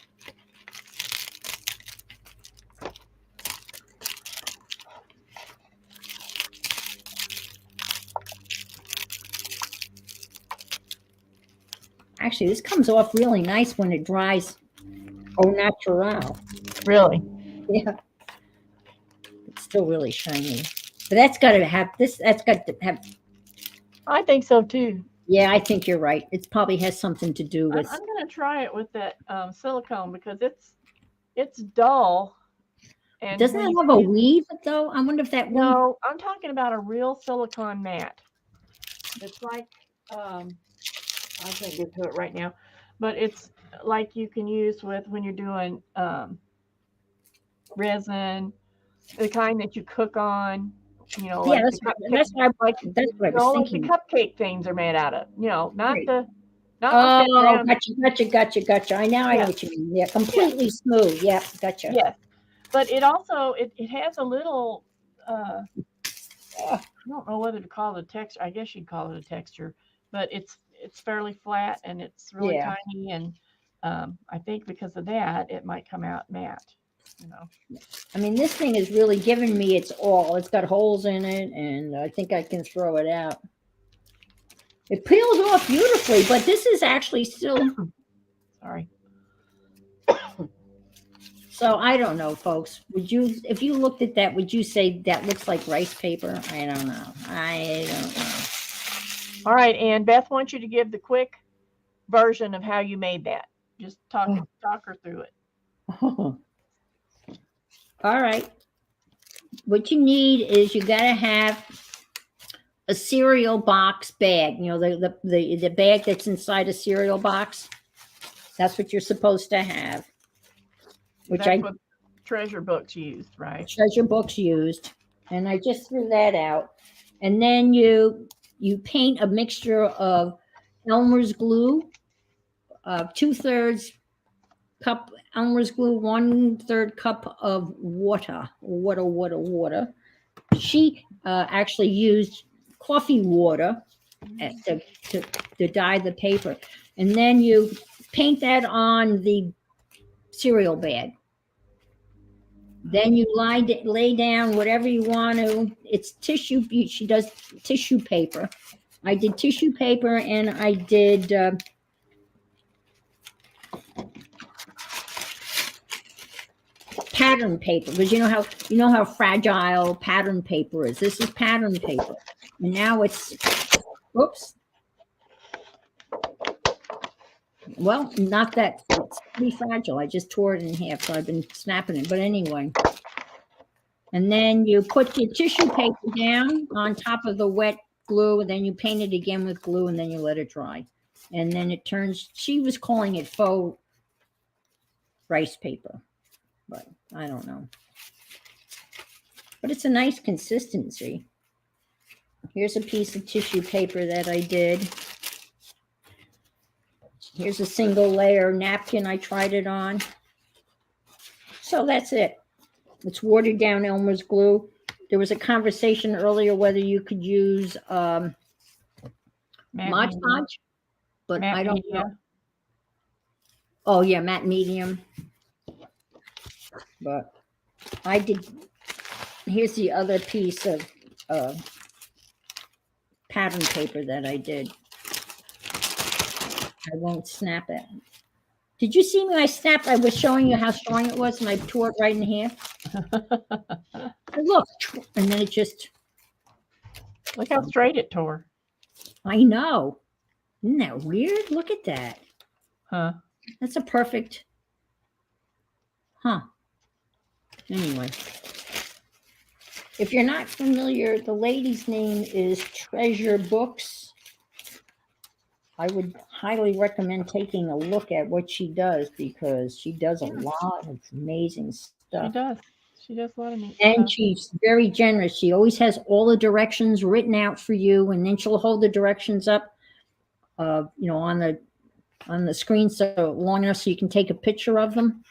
Actually, this comes off really nice when it dries au natural. Really? Yeah. It's still really shiny. But that's got to have this, that's got to have. I think so too. Yeah, I think you're right. It probably has something to do with. I'm going to try it with that silicone because it's dull. And doesn't it have a weave though? I wonder if that weave. No, I'm talking about a real silicone mat. It's like I can't get to it right now, but it's like you can use with when you're doing resin, the kind that you cook on. Yeah, like that's what I was thinking. The cupcake things are made out of. Not right. the. Oh, gotcha. I know what you mean. Yeah, completely smooth. Yeah, gotcha. Yes, but it also it has a little. I don't know whether to call it a texture. I guess you'd call it a texture, but it's fairly flat and it's really tiny. And I think because of that, it might come out matte. I mean, this thing is really giving me its all. It's got holes in it, and I think I can throw it out. It peels off beautifully, but this is actually still. Sorry. So I don't know, folks. If you looked at that, would you say that looks like rice paper? I don't know. All right, and Beth wants you to give the quick version of how you made that. Just talk her through it. All right. What you need is you got to have a cereal box bag. You know, the bag that's inside a cereal box. That's what you're supposed to have. Which That's what treasure books used, right? treasure books used. And I just threw that out. And then you paint a mixture of Elmer's glue, 2/3 cup Elmer's glue, 1/3 cup of water. She actually used coffee water to dye the paper. And then you paint that on the cereal bag. Then you lay down whatever you want to. It's tissue. She does tissue paper. I did tissue paper, and I did pattern paper, because you know how fragile pattern paper is. This is pattern paper, and now it's oops. Well, not that it's pretty fragile. I just tore it in half, so I've been snapping it. But anyway, and then you put your tissue paper down on top of the wet glue, and then you paint it again with glue, and then you let it dry, and then it turns. She was calling it faux rice paper, but I don't know. But it's a nice consistency. Here's a piece of tissue paper that I did. Here's a single layer napkin I tried it on. So that's it. It's watered down Elmer's glue. There was a conversation earlier whether you could use Mod Podge, but Matte I don't media. know. Oh yeah, matte medium. But I did. Here's the other piece of pattern paper that I did. I won't snap it. Did you see me? I snapped. I was showing you how strong it was, and I tore it right in half. Look, and then it just. Look how straight it tore. I know. Isn't that weird? Look at that. Huh. That's a perfect. Huh. Anyway. If you're not familiar, the lady's name is Treasure Books. I would highly recommend taking a look at what she does, because she does a lot of amazing stuff. She does. She does a lot of neat And stuff. she's very generous. She always has all the directions written out for you, and then she'll hold the directions up, on the screen so long enough so you can take a picture of them.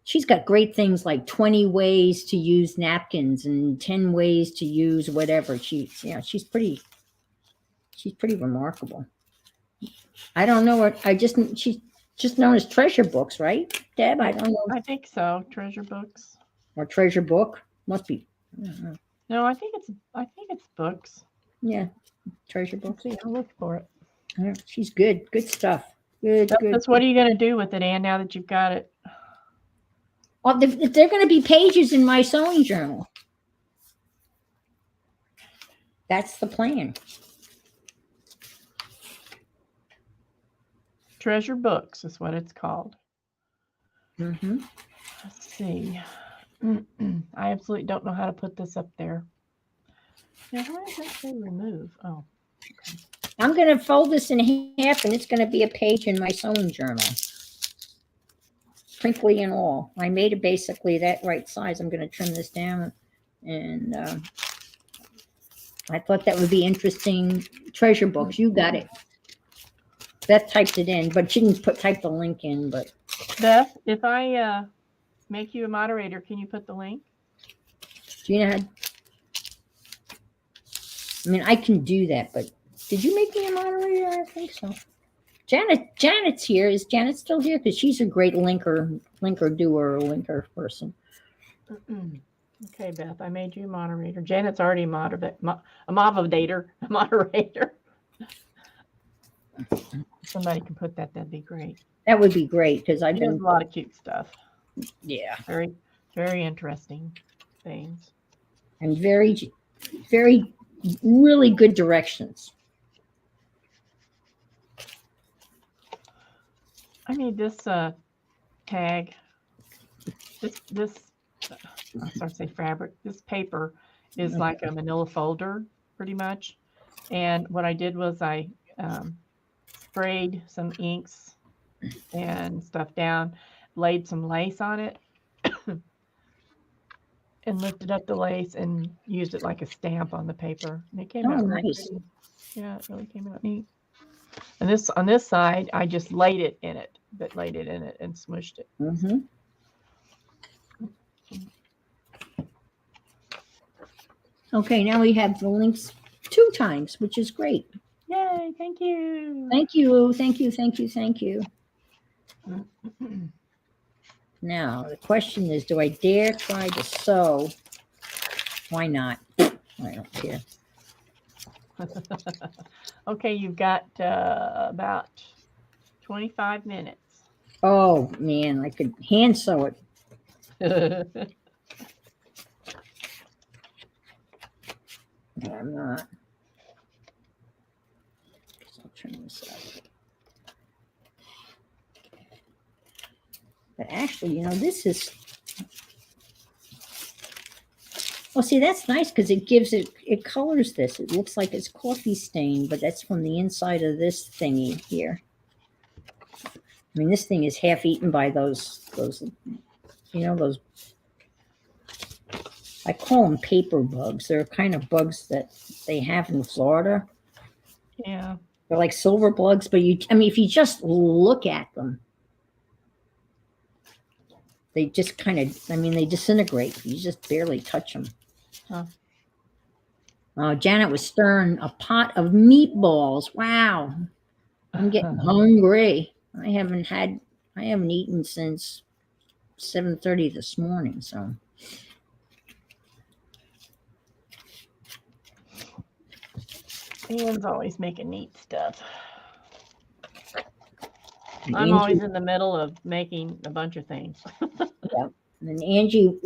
She's got great things like 20 ways to use napkins and 10 ways to use whatever. She's pretty remarkable. I don't know what she's just known as Treasure Books, right, Deb? I don't know. I think so. Treasure books. Or Treasure Book. Must be. I don't know. No, I think it's books. Yeah. Treasure Books. See, I'll look for it. Yeah, she's good. Good stuff. Good. That's what are you gonna do with it, Anne, now that you've got it? Well, they're going to be pages in my sewing journal. That's the plan. Treasure Books is what it's called. Mm-hmm. Let's see. I absolutely don't know how to put this up there. Now, why does that say remove? Oh. Okay. I'm going to fold this in half, and it's going to be a page in my sewing journal. Crinkly and all. I made it basically that right size. I'm going to trim this down, and I thought that would be interesting. Treasure Books. You got it. Beth typed it in, but she didn't type the link in. But Beth, if I make you a moderator, can you put the link? Gina had. I mean, I can do that, but did you make me a moderator? I think so. Janet's here. Is Janet still here? Because she's a great linker person. Okay, Beth, I made you a moderator. Janet's already a moderator. Somebody can put that. That'd be great. That would be great, because I've been a lot of cute stuff. Yeah, very, very interesting things, and very, very, really good directions. I need this tag this I'm sorry to say fabric. This paper is like a manila folder, pretty much. And what I did was I sprayed some inks and stuff down, laid some lace on it, and lifted up the lace and used it like a stamp on the paper. And it came Oh, out really nice. pretty. Yeah, it really came out neat. And this on this side, I just laid it in it and smushed it. Mm-hmm. Okay, now we have the links 2 times, which is great. Yay, thank you. Thank you, thank you, thank you, thank you. Now, the question is, do I dare try to sew? Why not? I don't care. Okay, you've got about 25 minutes. Oh, man, I could hand sew it. No, I'm not. I'll turn this up. But actually, you know, this is, well, see, that's nice because it gives it colors this. It looks like it's coffee stain, but that's from the inside of this thingy here. I mean, this thing is half eaten by those, you know, those, I call them paper bugs. They're kind of bugs that they have in Florida. Yeah. They're like silver bugs, but I mean, if you just look at them, they just kind of, I mean, they disintegrate. You just barely touch them. Huh. Janet was stirring a pot of meatballs. Wow. I'm getting hungry. I haven't eaten since 7:30 this morning, so. Ian's always making neat stuff. I'm always in the middle of making a bunch of things. Yeah. And Angie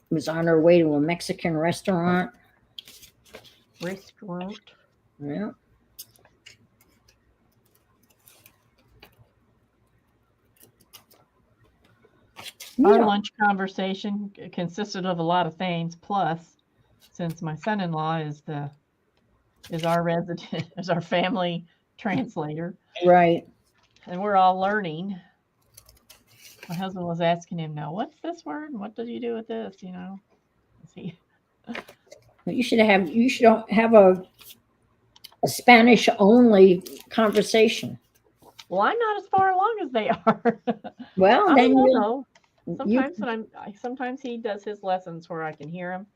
was on her way to a Mexican restaurant. Yeah. Our lunch conversation consisted of a lot of things. Plus, since my son-in-law is our resident, is our family translator, right? And we're all learning. My husband was asking him, "Now, what's this word? And what do you do with this?" You know, You should have a Spanish only conversation. Well, I'm not as far along as they are. Well, then sometimes he does his lessons where I can hear him,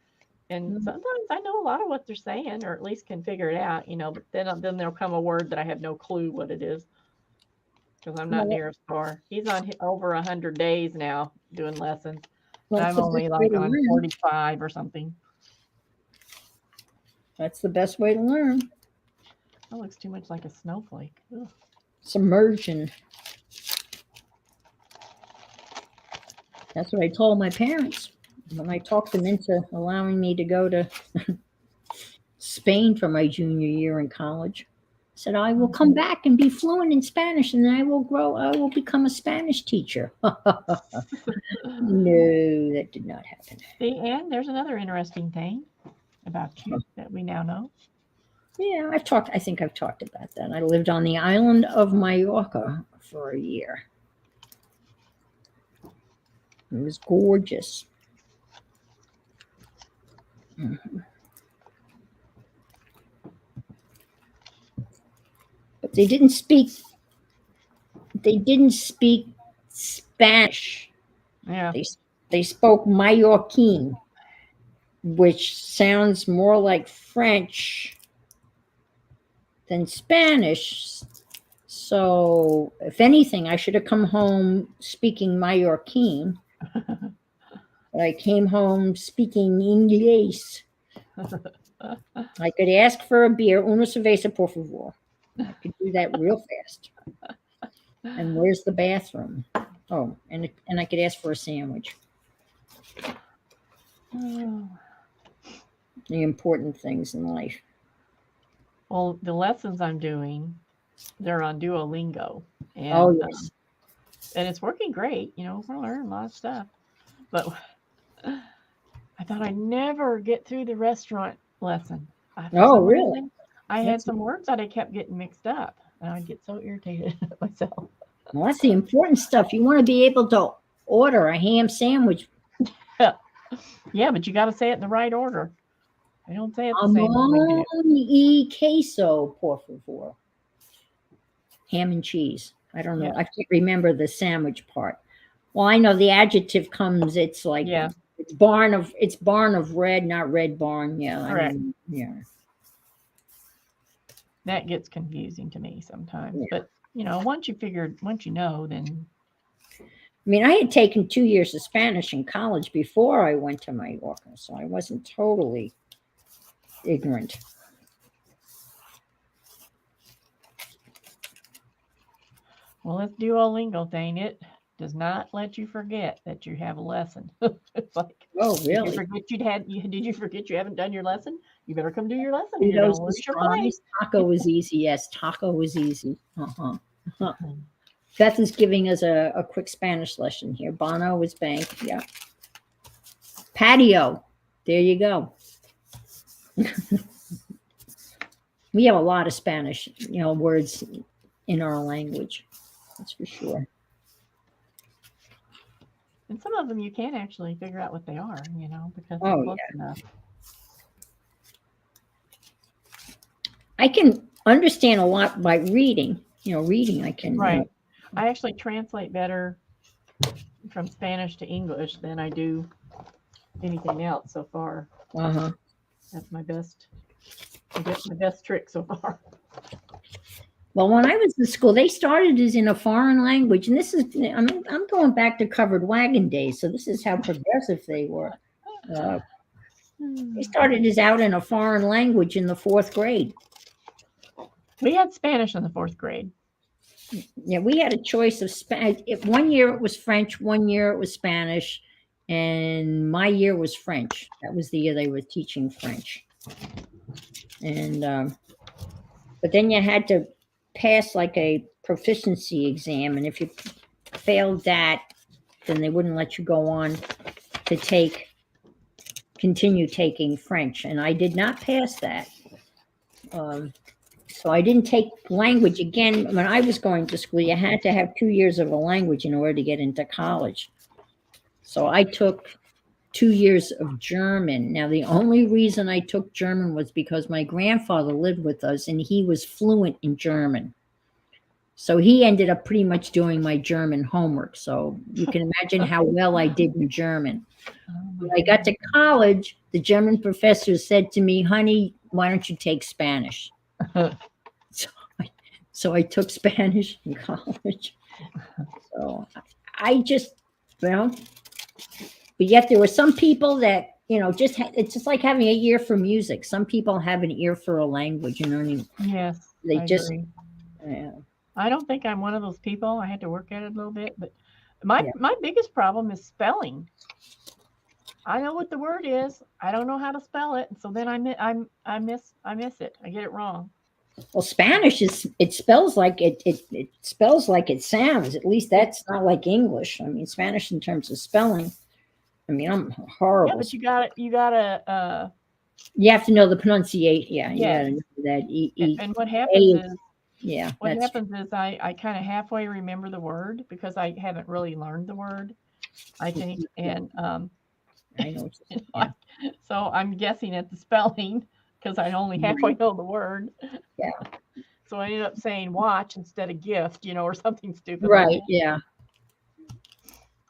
and sometimes I know a lot of what they're saying, or at least can figure it out. You know, but then there'll come a word that I have no clue what it is because I'm not near as far. He's on over 100 days now doing lessons. Well, I'm only like on 45 or something. That's the best way to learn. That looks too much like a snowflake. Ugh. Submersion. That's what I told my parents when I talked them into allowing me to go to Spain for my junior year in college. I said, I will come back and be fluent in Spanish, and I will become a Spanish teacher. No, that did not happen. See, and there's another interesting thing about you that we now know. Yeah, I think I've talked about that. I lived on the island of Mallorca for a year. It was gorgeous. Mm-hmm. But they didn't speak Spanish. Yeah. They spoke Mallorquin, which sounds more like French than Spanish. So, if anything, I should have come home speaking Mallorquin. But I came home speaking English. I could ask for a beer, una cerveza, por favor. I could do that real fast. And where's the bathroom? Oh, and I could ask for a sandwich. The important things in life. Well, the lessons I'm doing, they're on Duolingo. And, oh, yes. And it's working great. You know, we're learning a lot of stuff. But I thought I'd never get through the restaurant lesson. For Oh, some really? reason, I had That's some words that I kept getting mixed up, and I'd get so irritated at myself. well, that's the important stuff. You want to be able to order a ham sandwich. Yeah, but you got to say it in the right order. I don't say it the same as we do. Jamón y queso, por favor. Ham and cheese. I don't know. Yeah. I can't remember the sandwich part. Well, I know the adjective comes. It's like Yeah. it's barn of red, not red barn. Yeah, Correct. I mean, yeah. That gets confusing to me sometimes. Yeah. But once you know, then I mean, I had taken 2 years of Spanish in college before I went to Mallorca, so I wasn't totally ignorant. well, this Duolingo thing, it does not let you forget that you have a lesson. It's like, Oh, did you really? did you forget you haven't done your lesson? You better come do your lesson. See You're going those to lose your fries? place. Taco was easy. Yes, taco was easy. Beth is giving us a quick Spanish lesson here. Bono is bank. Yeah. Patio. There you go. We have a lot of Spanish, words in our language. That's for sure. And some of them you can't actually figure out what they are, because Oh, they're close yeah. enough. I can understand a lot by reading. Reading I can. Right. I actually translate better from Spanish to English than I do anything else so far. Uh-huh. That's my best. I guess my best trick so far. Well, when I was in school, they started as in a foreign language, and this is I'm going back to covered wagon days, so this is how progressive they were. They started as out in a foreign language in the 4th grade. We had Spanish in the 4th grade. Yeah, we had a choice of Spanish. 1 year it was French, 1 year it was Spanish, and my year was French. That was the year they were teaching French. And but then you had to pass like a proficiency exam, and if you failed that, then they wouldn't let you go on to continue taking French, and I did not pass that. So I didn't take language again. When I was going to school, you had to have 2 years of a language in order to get into college. So I took 2 years of German. Now, the only reason I took German was because my grandfather lived with us and he was fluent in German. So he ended up pretty much doing my German homework. So you can imagine how well I did in German. When I got to college, the German professor said to me, "Honey, why don't you take Spanish?" So I took Spanish in college. So I just, but yet there were some people that, it's just like having an ear for music. Some people have an ear for a language, Yes, they I just, agree. yeah. I don't think I'm one of those people. I had to work at it a little bit, but my biggest problem is spelling. I know what the word is. I don't know how to spell it, so then I miss it. I get it wrong. Well, Spanish it spells like it spells like it sounds. At least that's not like English. I mean, Spanish in terms of spelling. I mean, I'm horrible. Yeah, but you gotta. You have to know the pronunciation. Yeah, you Yes. gotta know that. And what happens is, yeah, what happens is I kind of halfway remember the word because I haven't really learned the word, I think, and I know what you're saying. so I'm guessing at the spelling because I only halfway know the word. Yeah. So I ended up saying watch instead of gift, or something stupid. Right. Like that. Yeah.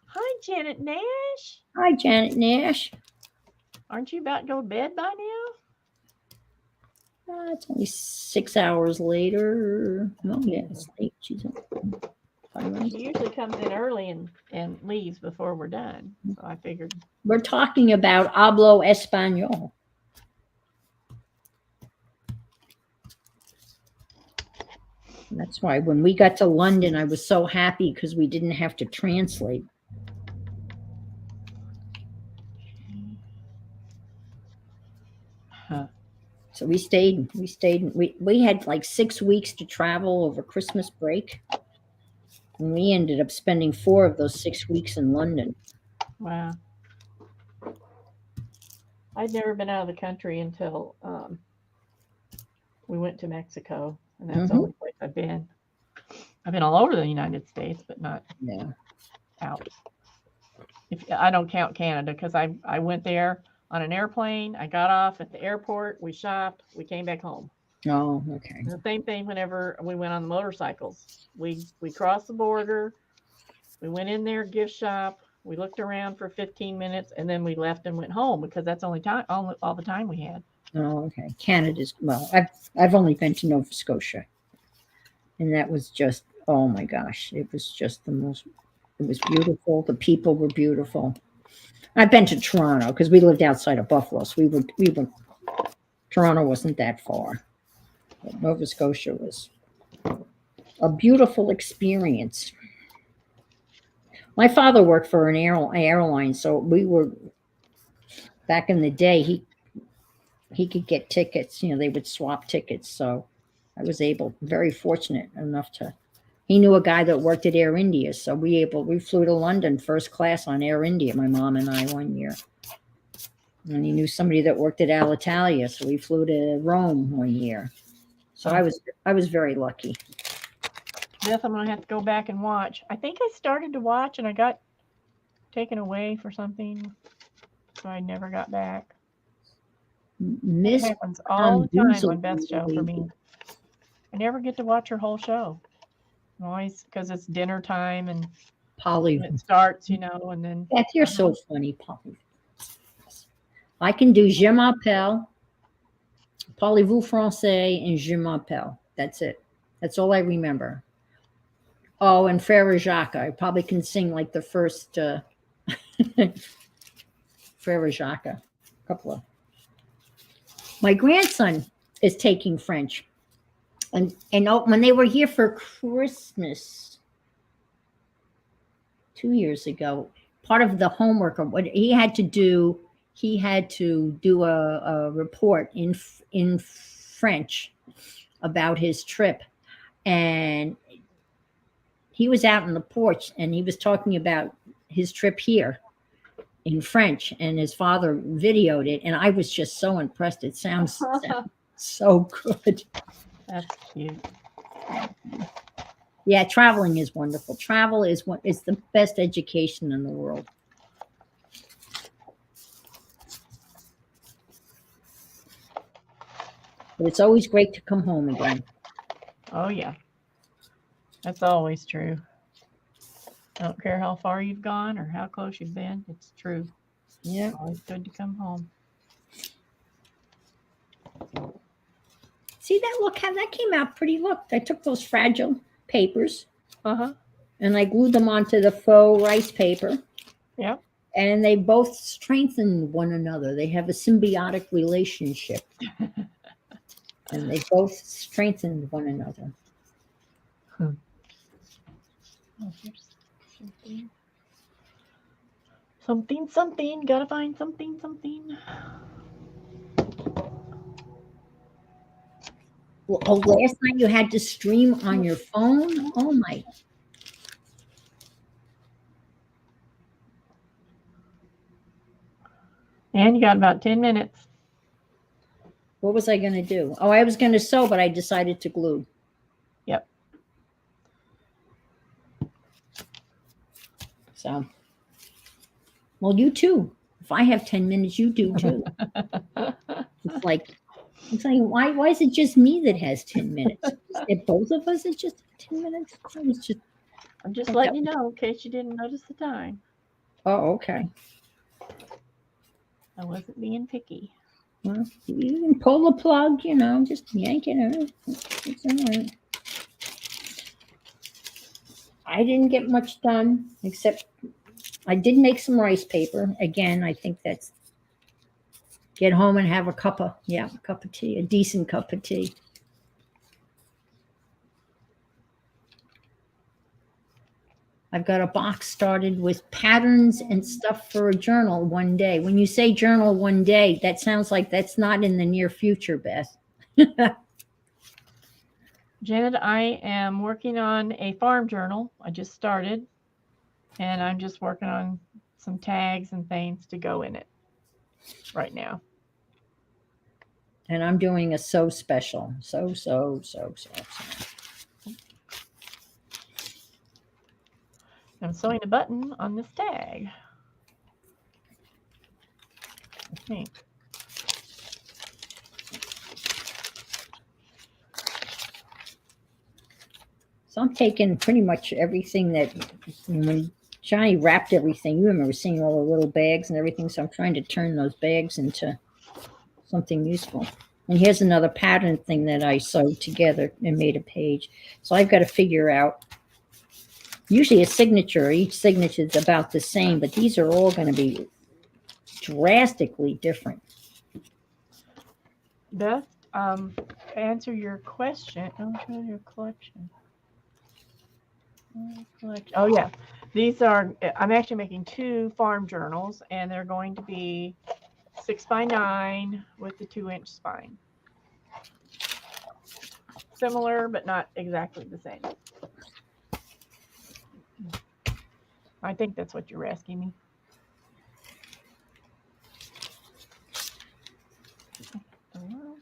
Hi, Janet Nash. Hi, Janet Nash. Aren't you about to go to bed by now? It's only 6 hours later. Oh, yeah, it's late. She's She usually comes in early and leaves before we're done. So I figured. We're talking about hablo español. And that's why when we got to London, I was so happy because we didn't have to translate. Huh. So we stayed. We had like 6 weeks to travel over Christmas break. And we ended up spending 4 of those 6 weeks in London. Wow. I'd never been out of the country until we went to Mexico, and that's the only place I've been. I've been all over the United States, but not Yeah. out. If I don't count Canada, because I went there on an airplane. I got off at the airport. We shopped. We came back home. Oh, okay. And the same thing whenever we went on the motorcycles. We crossed the border. We went in there, gift shop. We looked around for 15 minutes, and then we left and went home because that's all the time we had. Oh, okay. Canada's, well, I've only been to Nova Scotia, and that was just, oh my gosh, it was just the most. It was beautiful. The people were beautiful. I've been to Toronto because we lived outside of Buffalo, so we were. Toronto wasn't that far, but Nova Scotia was a beautiful experience. My father worked for an airline, so we were back in the day. He could get tickets. You know, they would swap tickets. So I was very fortunate enough to. He knew a guy that worked at Air India, so we flew to London first class on Air India. My mom and I one year, and he knew somebody that worked at Alitalia, so we flew to Rome one year. So I was very lucky. Beth, I'm gonna have to go back and watch. I think I started to watch and I got taken away for something, so I never got back. It happens all the time on Beth's show for me. I never get to watch her whole show. Always because it's dinner time and Polly, it starts, you know, and then. Beth, you're so funny, Polly. I can do Je m'appelle, parlez-vous français, and Je m'appelle. That's it. That's all I remember. Oh, and Frère Jacques. I probably can sing like the first Frère Jacques. A couple of. My grandson is taking French. And when they were here for Christmas 2 years ago, part of the homework of what he had to do a report in French about his trip. And he was out on the porch and he was talking about his trip here in French, and his father videoed it, and I was just so impressed. It sounds so good. That's cute. Yeah, traveling is wonderful. Travel is the best education in the world. But it's always great to come home again. Oh yeah, that's always true. I don't care how far you've gone or how close you've been. It's true. Yeah. It's always good to come home. See that? Look how that came out pretty. Look, I took those fragile papers and I glued them onto the faux rice paper. Yep. And they both strengthen one another. They have a symbiotic relationship. And they both strengthened one another. Oh, here's something. Gotta find something. Well, oh, last night you had to stream on your phone? Oh, my. And you got about 10 minutes. What was I going to do? Oh, I was going to sew, but I decided to glue. Yep. So, well, you too. If I have 10 minutes, you do too. It's like, why is it just me that has 10 minutes? Is it both of us that just have 10 minutes? I'm just letting you know in case you didn't notice the time. Oh, okay. I wasn't being picky. Well, you can pull the plug, you know, just yank it out. It's all right. I didn't get much done, except I did make some rice paper. Again, I think that's get home and have a cup of tea, a decent cup of tea. I've got a box started with patterns and stuff for a journal one day. When you say journal one day, that sounds like that's not in the near future, Beth. Janet, I am working on a farm journal. I just started, and I'm just working on some tags and things to go in it. right now. And I'm doing a sew special. So. I'm sewing a button on this tag, I think. So I'm taking pretty much everything that, when Johnny wrapped everything, you remember seeing all the little bags and everything. So I'm trying to turn those bags into something useful. And here's another pattern thing that I sewed together and made a page. So I've got to figure out, usually a signature, each signature is about the same, but these are all going to be drastically different. Beth, answer your question. Oh, show your collection. Oh yeah, these are, I'm actually making 2 farm journals, and they're going to be 6x9 with the 2-inch spine. Similar, but not exactly the same. I think that's what you're asking me. I'm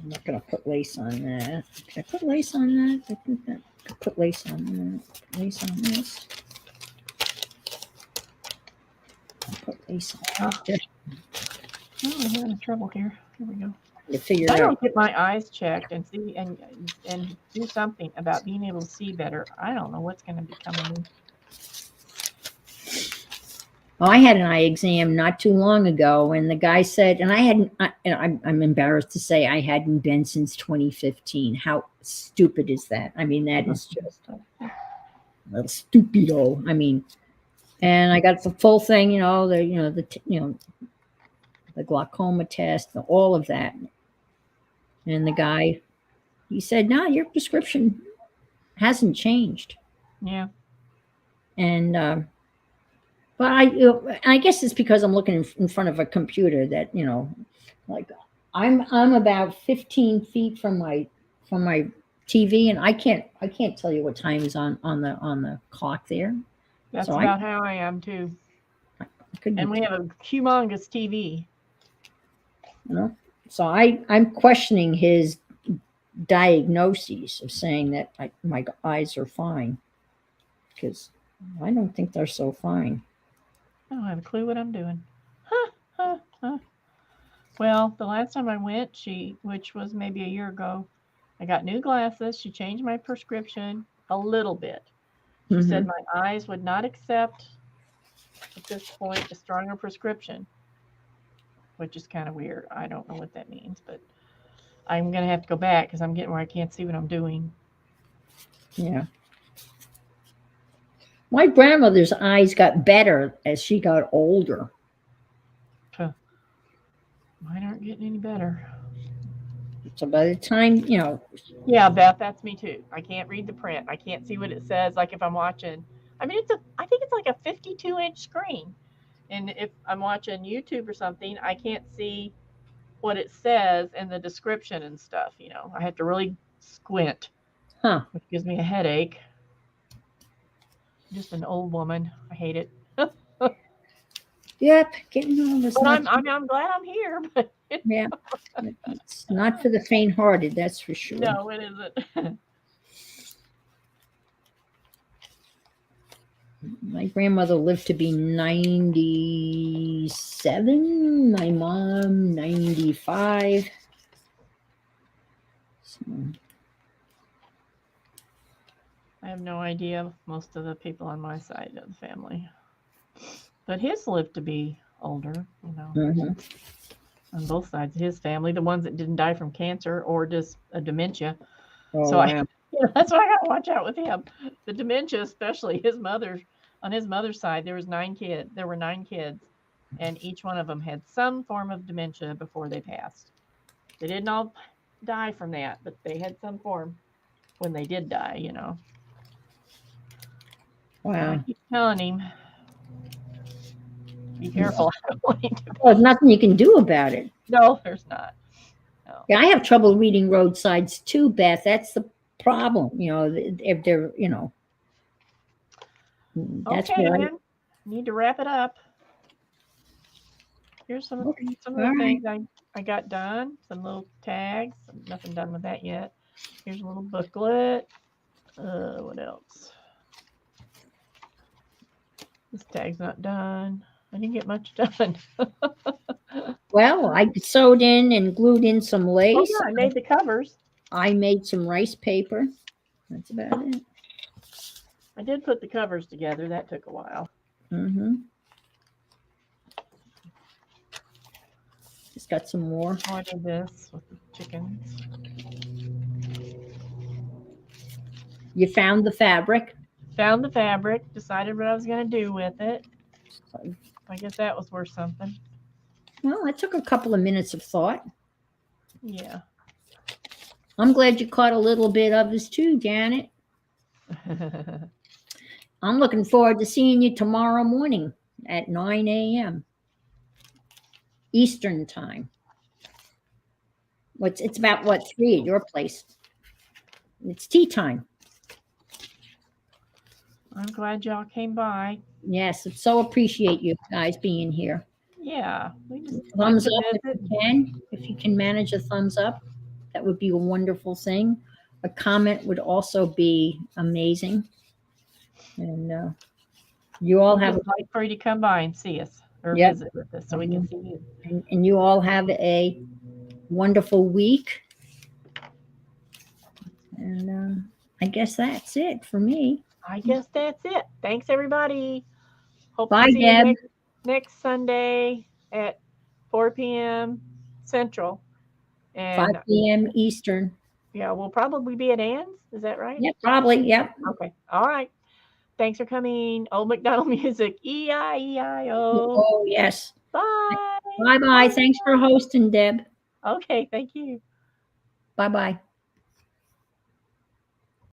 not going to put lace on that. Can I put lace on that? I think that I could put lace on that. Put lace on this. I'll put lace on that. Oh, I'm having trouble here. Here we go. To figure I out. don't get my eyes checked and see and do something about being able to see better. I don't know what's going to be coming in. Well, I had an eye exam not too long ago, and the guy said, and I hadn't, I'm embarrassed to say I hadn't been since 2015. How stupid is that? I mean, that is just a little stupido. I mean, and I got the full thing, the glaucoma test, all of that. And the guy, he said, no, your prescription hasn't changed. Yeah. And, but I guess it's because I'm looking in front of a computer that, like I'm about 15 feet from my TV, and I can't tell you what time is on the clock there. That's So about how I am too. And we have a humongous TV. So I'm questioning his diagnoses of saying that my eyes are fine, because I don't think they're so fine. I don't have a clue what I'm doing. Well, the last time I went, which was maybe a year ago, I got new glasses. She changed my prescription a little bit. She said my eyes would not accept, at this point, a stronger prescription, which is kind of weird. I don't know what that means, but I'm going to have to go back because I'm getting where I can't see what I'm doing. Yeah. My grandmother's eyes got better as she got older. Mine aren't getting any better. So by the time, Yeah, Beth, that's me too. I can't read the print. I can't see what it says. Like if I'm watching, I think it's like a 52-inch screen. And if I'm watching YouTube or something, I can't see what it says in the description and stuff. I have to really squint, which gives me a headache. I'm just an old woman. I hate it. Yep, getting on this. But I'm glad I'm here. But yeah, it's not for the faint-hearted, that's for sure. No, it isn't. My grandmother lived to be 97. My mom 95. So. I have no idea. Most of the people on my side of the family. But his lived to be older, on both sides of his family, the ones that didn't die from cancer or just a dementia. Oh, so wow. That's why I got to watch out with him. The dementia, especially on his mother's side, there were 9 kids, and each one of them had some form of dementia before they passed. They didn't all die from that, but they had some form when they did die, Wow. So I keep telling him, be careful. There's nothing you can do about it. No, there's not. No. Yeah, I have trouble reading roadsides too, Beth. That's the problem. If they're, that's okay, man. Need to wrap it up. here's some of Okay. some of the All right. things I got done. Some little tags. Nothing done with that yet. Here's a little booklet. What else? This tag's not done. I didn't get much done. Well, I sewed in and glued in some Oh lace. yeah, I made the covers. I made some rice paper. That's about it. I did put the covers together. That took a while. Mm-hmm. Just got some more. Oh, I did this with the chickens. You found the fabric. Found the fabric. Decided what I was going to do with it. I guess that was worth something. Well, it took a couple of minutes of thought. Yeah. I'm glad you caught a little bit of this too, Janet. I'm looking forward to seeing you tomorrow morning at 9 a.m. Eastern time. It's about what, 3 at your place? It's tea time. I'm glad y'all came by. Yes, so appreciate you guys being here. Yeah. We just Thumbs like up to if visit. you can. If you can manage a thumbs up, that would be a wonderful thing. A comment would also be amazing. And you all have We'd like for you to come by and see us or Yep. visit with us so we can see you. and you all have a wonderful week. And I guess that's it for me. I guess that's it. Thanks, everybody. Hope Bye, to see Deb. you next Sunday at 4 p.m. Central. 5 And p.m. Eastern. yeah, we'll probably be at Anne's. Is that right? Yep, probably. Yep. Okay. All right. Thanks for coming. Old McDonald music. E-I-E-I-O. Oh, yes. Bye. Bye-bye. Thanks for hosting, Deb. Okay. Thank you. Bye-bye.